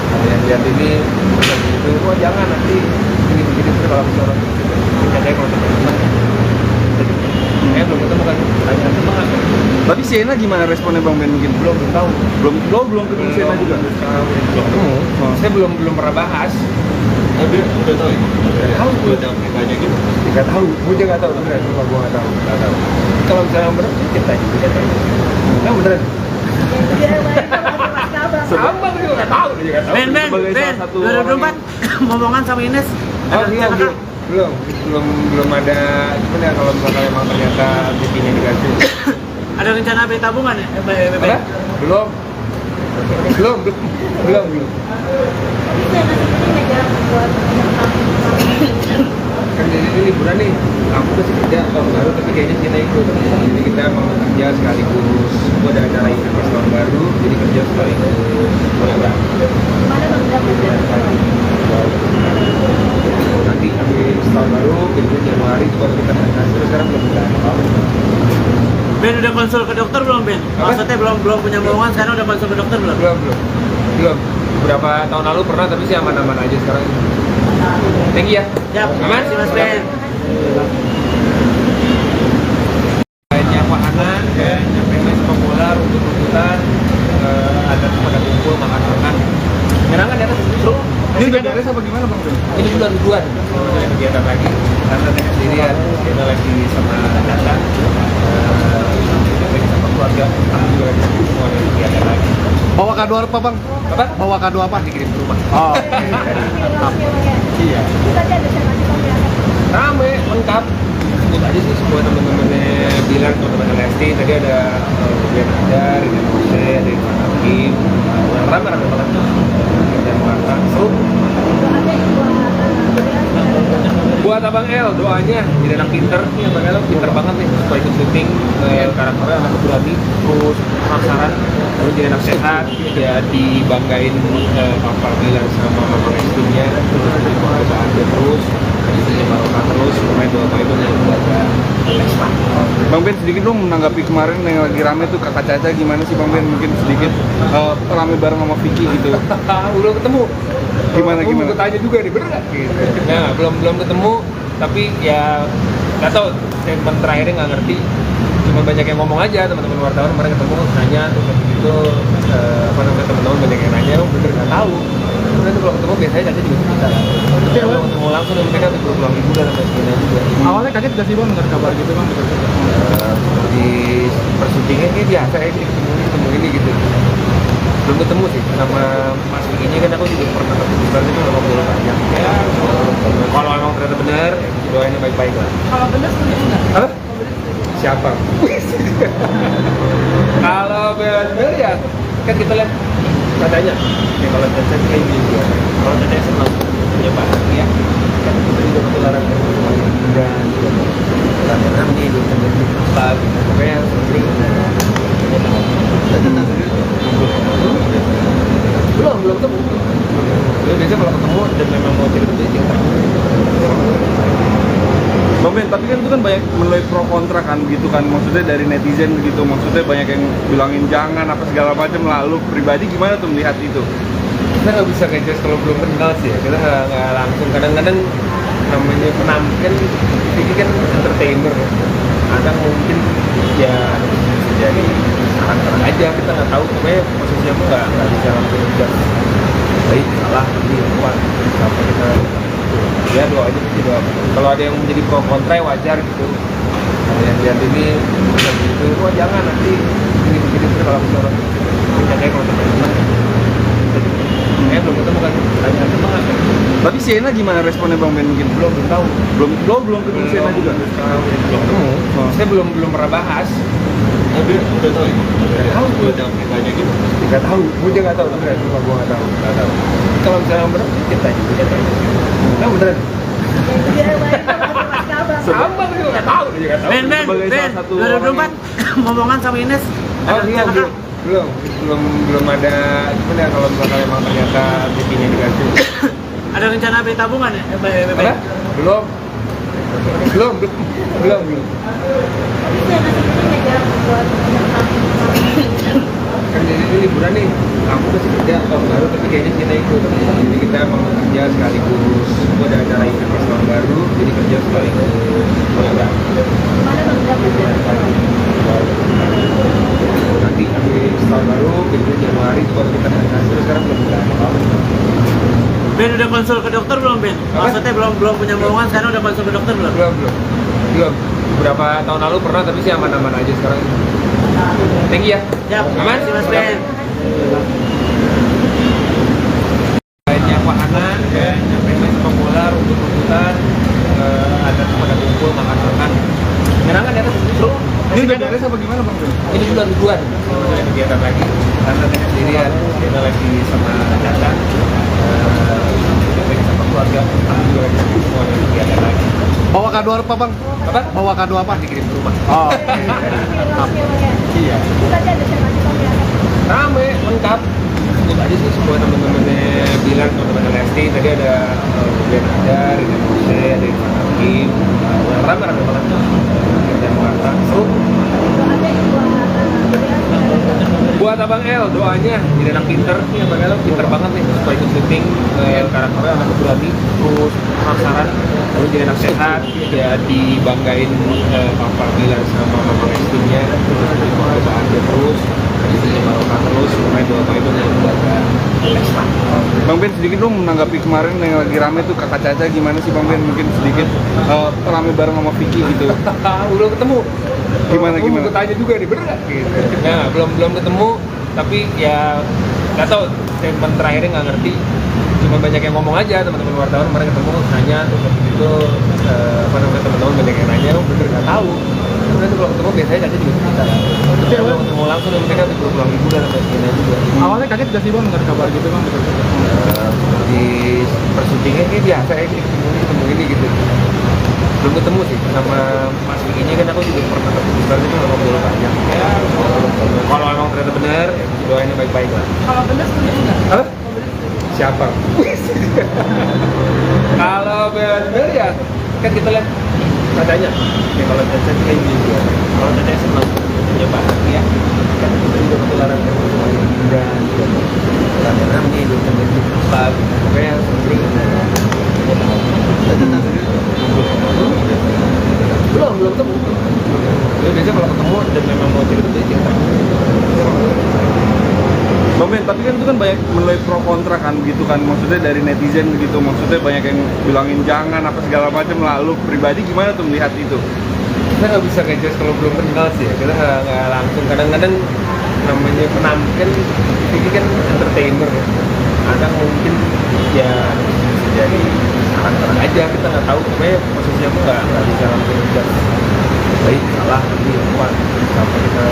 ada yang lihat ini gitu, wah jangan nanti begini terus kalau bisa orang kita kayak kalau teman-teman belum ketemu kan tanya sama. Tapi Sienna gimana responnya Bang Ben mungkin? Belum tahu, Belum ketemu Sienna juga? belum ketemu. Saya belum pernah bahas. Tapi udah tahu ya? Tahu gue. Udah tanya gitu. Nggak tahu, gue juga nggak tahu beneran, cuma gue nggak tahu. Kalau misalnya bener, kita aja kita tahu. Nah beneran. Sama gue juga nggak tahu, gue juga nggak tahu. Ben, Sebagai salah satu 2024 ngomongan sama Ines. Oh Ada iya, rencana, Kak? belum ada. Cuman ya kalau misalnya emang ternyata TV-nya dikasih. Ada rencana beli tabungan ya? Apa? Belum. Kan jadi ini liburan nih, aku masih kerja tahun baru tapi kayaknya kita ikut. Jadi kita mau kerja sekaligus. Gue ada acara event pas tahun baru, jadi kerja sekaligus. Boleh. Nanti habis tahun baru, jadi Januari baru kita kasih. Sekarang belum bisa. Ben udah konsul ke dokter belum Ben? Apa? Maksudnya belum punya momongan, sekarang udah konsul ke dokter belum? Belum. Beberapa tahun lalu pernah tapi sih aman-aman aja sekarang. Thank you ya. Siap, Aman? terima kasih Mas Ben. Banyak wahana ya, nyampe sepak bola, rumput-rumputan, ada pada kumpul makan-makan. Menyenangkan ya kan? Seru. Ini udah beres apa gimana Bang Ben? Ini bulan ribuan kegiatan lagi karena saya sendirian, kita lagi sama Data, lagi sama keluarga, kami juga lagi semua ada kegiatan lagi. Bawa kado apa bang? Apa? Bawa kado apa? Dikirim ke rumah. Oh. Iya. Rame, lengkap. Sebut aja sih semua teman-temannya bilang, teman-teman Lesti tadi ada Rian Adar, Rian Mose, ada Irfan Hakim, rame-rame banget. Dan Marta, seru. Buat Abang El, doanya jadi anak pinter nih, Abang El pinter banget nih, supaya ikut syuting karakternya anak berani, terus penasaran, terus jadi anak sehat, ya dibanggain Papa bilang sama Mama Restunya, terus jadi perusahaan dia terus, istrinya Barokah terus, pemain doa itu yang jaga Leslar. Bang Ben sedikit dong menanggapi kemarin yang lagi rame tuh Kakak Caca, gimana sih Bang Ben mungkin sedikit rame bareng sama Vicky gitu. Belum ketemu. Gimana? Gue tanya juga nih, bener nggak? Gitu. Nah, belum ketemu, tapi ya nggak tahu. Statement terakhirnya nggak ngerti. Cuma banyak yang ngomong aja, teman-teman wartawan kemarin ketemu nanya, terus habis itu apa namanya teman-teman banyak yang nanya, oh bener nggak tahu. Kemudian kalau ketemu biasanya Caca juga cerita. Tapi kalau ketemu langsung dan mereka udah pulang liburan sampai sini juga. Awalnya kaget gak sih bang dengar kabar gitu bang? Di persyutingan kayak biasa ya, ketemu ini gitu. Belum ketemu sih sama Mas Vicky-nya, kan aku juga pernah ketemu juga itu sama ngobrol panjang ya. Kalau emang ternyata benar ya doain yang baik-baik lah. Kalau benar setuju nggak? Apa? Siapa? Kalau benar ya kan kita lihat katanya ya kalau Caca kayak gini ya. Kalau Caca senang punya barang ya kan kita juga ketularan kan semuanya dan rame-rame di tempat apa gitu. Pokoknya sering belum ketemu. Ya, biasanya kalau ketemu dan memang mau cerita dia cerita. Bang Ben, tapi kan itu kan banyak menuai pro kontra kan gitu kan, maksudnya dari netizen begitu, maksudnya banyak yang bilangin jangan apa segala macam, lalu pribadi gimana tuh melihat itu? Kita nggak bisa kayak just kalau belum kenal sih ya, kita nggak langsung. Kadang-kadang namanya penampilan ini kan entertainer ya. Kadang mungkin ya bisa jadi karakter aja, kita nggak tahu, pokoknya posisinya pun nggak bisa langsung judge baik salah ini kuat sampai kita ya doa aja sih, doa. Kalau ada yang menjadi pro kontra ya wajar gitu. Kalau yang lihat ini bukan gitu, wah jangan nanti ini begini terus kalau misalnya kayak kalau teman-teman belum ketemu kan, tanya teman kan. Tapi Sienna gimana responnya Bang Ben mungkin? Belum tahu. Belum ketemu Sienna juga. Belum ketemu. Saya belum pernah bahas. Tapi udah tahu ya? Tahu. Udah ada beritanya gitu. Nggak tahu. Gue juga nggak tahu. Beneran, cuma gue nggak tahu. Nggak tahu. Kalau misalnya bener, kita juga tahu. Nah beneran. Sama gue juga nggak tahu. Dia juga nggak tahu. Ben, Sebagai salah satu 2024 ngomongan sama Ines. Oh Ada iya, rencana belum ada. Gimana ya kalau misalkan emang ternyata TV-nya diganti? ada rencana beli tabungan ya? Apa? Belum. Kan jadi ini liburan nih, aku masih kerja tahun baru tapi kayaknya kita ikut, jadi kita mau kerja sekaligus. Gua ada acara event pas tahun baru, jadi kerja sekaligus. Enggak. Nanti habis tahun baru, itu Januari itu baru kita kerja. Terus sekarang belum bulan. Ben udah konsul ke dokter belum Ben? Maksudnya belum punya bohongan, sekarang udah konsul ke dokter belum? Belum. Beberapa tahun lalu pernah, tapi sih aman-aman aja sekarang. Thank you ya. Siap, Aman? makasih Mas Ben. Kayaknya wahana, kayaknya main sepak bola, rumput-rumputan, ada kumpul, makan-makan. Menyenangkan ya kan? Seru. Ini udah beres apa gimana Bang Ben? Ini bulan ribuan, ada kegiatan lagi. Karena saya sendirian, kita lagi sama Caca, lagi sama keluarga, aku juga lagi semua ada kegiatan lagi. Bawa kado apa bang? Apa? Bawa kado apa? Dikirim ke rumah. Oh. Iya. Rame, lengkap. Ikut aja sih semua teman-temannya bilang, teman-teman Lesti. Tadi ada Ben Adar, ada Mose, ada Irfan Hakim. Rame banget. Dan Warta. Seru. Buat Abang El, doanya jadi anak pinter. Nih Abang El pinter banget nih, supaya ikut syuting. Karakternya anak berani, terus penasaran. Lalu jadi anak sehat, ya dibanggain Papa Bilar sama Mama Lestinya. Terus dibanggain dia terus, habisnya barokah terus. Supaya doa itu yang menjaga Lesta. Bang Ben sedikit dong menanggapi kemarin yang lagi rame tuh Kakak Caca, gimana sih Bang Ben mungkin sedikit rame bareng sama Vicky gitu. Belum ketemu. Gimana? Gue tanya juga nih, bener nggak? Gitu. Nah, belum ketemu, tapi ya nggak tahu. Statement terakhirnya nggak ngerti. Cuma banyak yang ngomong aja, teman-teman wartawan kemarin ketemu nanya, terus habis itu teman-teman banyak yang nanya, bener nggak tahu. Terus nanti kalau ketemu biasanya Caca juga cerita. Tapi kalau ketemu langsung dan mereka udah pulang liburan sampai sini juga. Awalnya kaget gak sih bang dengar kabar gitu bang? Di persyutingnya kayak biasa ya, ketemu ini gitu. Belum ketemu sih sama Mas Vicky-nya, kan aku juga pernah ketemu sekarang itu nggak ngobrol banyak ya. Kalau emang ternyata benar, ya doain yang baik-baik lah. Kalau bener setuju nggak? Hah? Siapa? Kalau benar ya kan kita lihat katanya ya, kalau Caca kayak gitu, kalau Caca senang punya bahagia kan kita juga ketularan kan semuanya liburan rame-rame juga terbentuk apa gitu. Pokoknya yang penting belum ketemu. Ya, biasanya kalau ketemu dan memang mau cerita cerita. Bang Ben, tapi kan itu kan banyak menuai pro kontra kan begitu kan, maksudnya dari netizen begitu, maksudnya banyak yang bilangin jangan apa segala macam. Lalu pribadi gimana tuh melihat itu? Kita nggak bisa ngejudge kalau belum kenal sih ya. Kita nggak langsung, kadang-kadang namanya penampilan ini kan entertainer ya. Kadang mungkin ya bisa jadi karakter aja, kita nggak tahu, pokoknya posisinya pun nggak bisa langsung ngejudge baik salah ini kuat sampai kita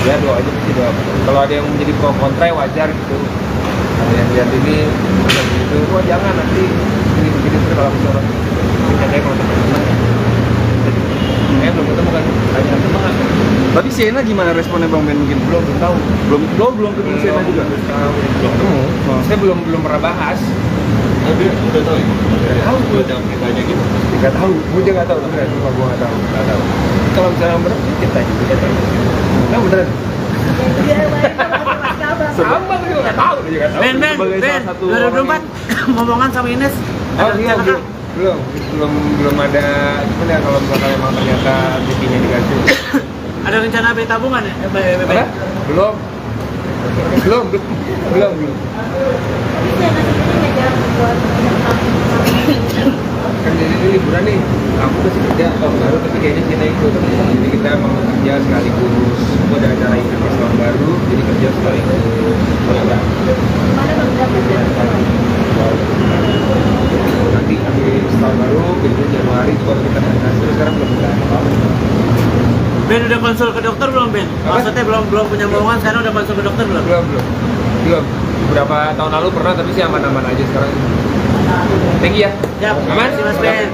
ya doa aja sih, doa. Kalau ada yang menjadi pro kontra ya wajar gitu. Ada yang lihat ini bukan gitu, wah jangan nanti ini begini terus kalau misalnya kita kayak kalau teman-teman belum ketemu kan, tanya teman kan. Tapi Sienna gimana responnya Bang Ben mungkin? Belum tahu. Belum ketemu Sienna juga. Belum ketemu. Saya belum pernah bahas. Tapi udah tahu ya? Tahu. Udah ada beritanya gitu. Nggak tahu. Gue juga nggak tahu. Beneran, cuma gue nggak tahu. Kalau misalnya bener, kita juga tahu. Nah beneran. Sama gue juga nggak tahu. Dia juga nggak tahu. Ben, Sebagai salah satu 2024 ngomongan sama Ines. Oh Ada iya, rencana belum ada. Cuman ya kalau misalkan emang ternyata rezekinya dikasih. Ada rencana beli tabungan ya? Apa? Belum. Kan jadi ini liburan nih, aku masih kerja tahun baru tapi kayaknya kita ikut. Jadi kita mau kerja sekaligus. Aku ada acara event pas tahun baru, jadi kerja sekaligus. Nanti habis tahun baru, besok Januari itu baru kita ada hasil. Sekarang belum ada. Ben udah konsul ke dokter belum Ben? Apa? Maksudnya belum punya bohongan, sekarang udah konsul ke dokter belum? Belum. Beberapa tahun lalu pernah tapi sih aman-aman aja sekarang. Thank you ya. Siap. Aman? Terima kasih Mas Ben.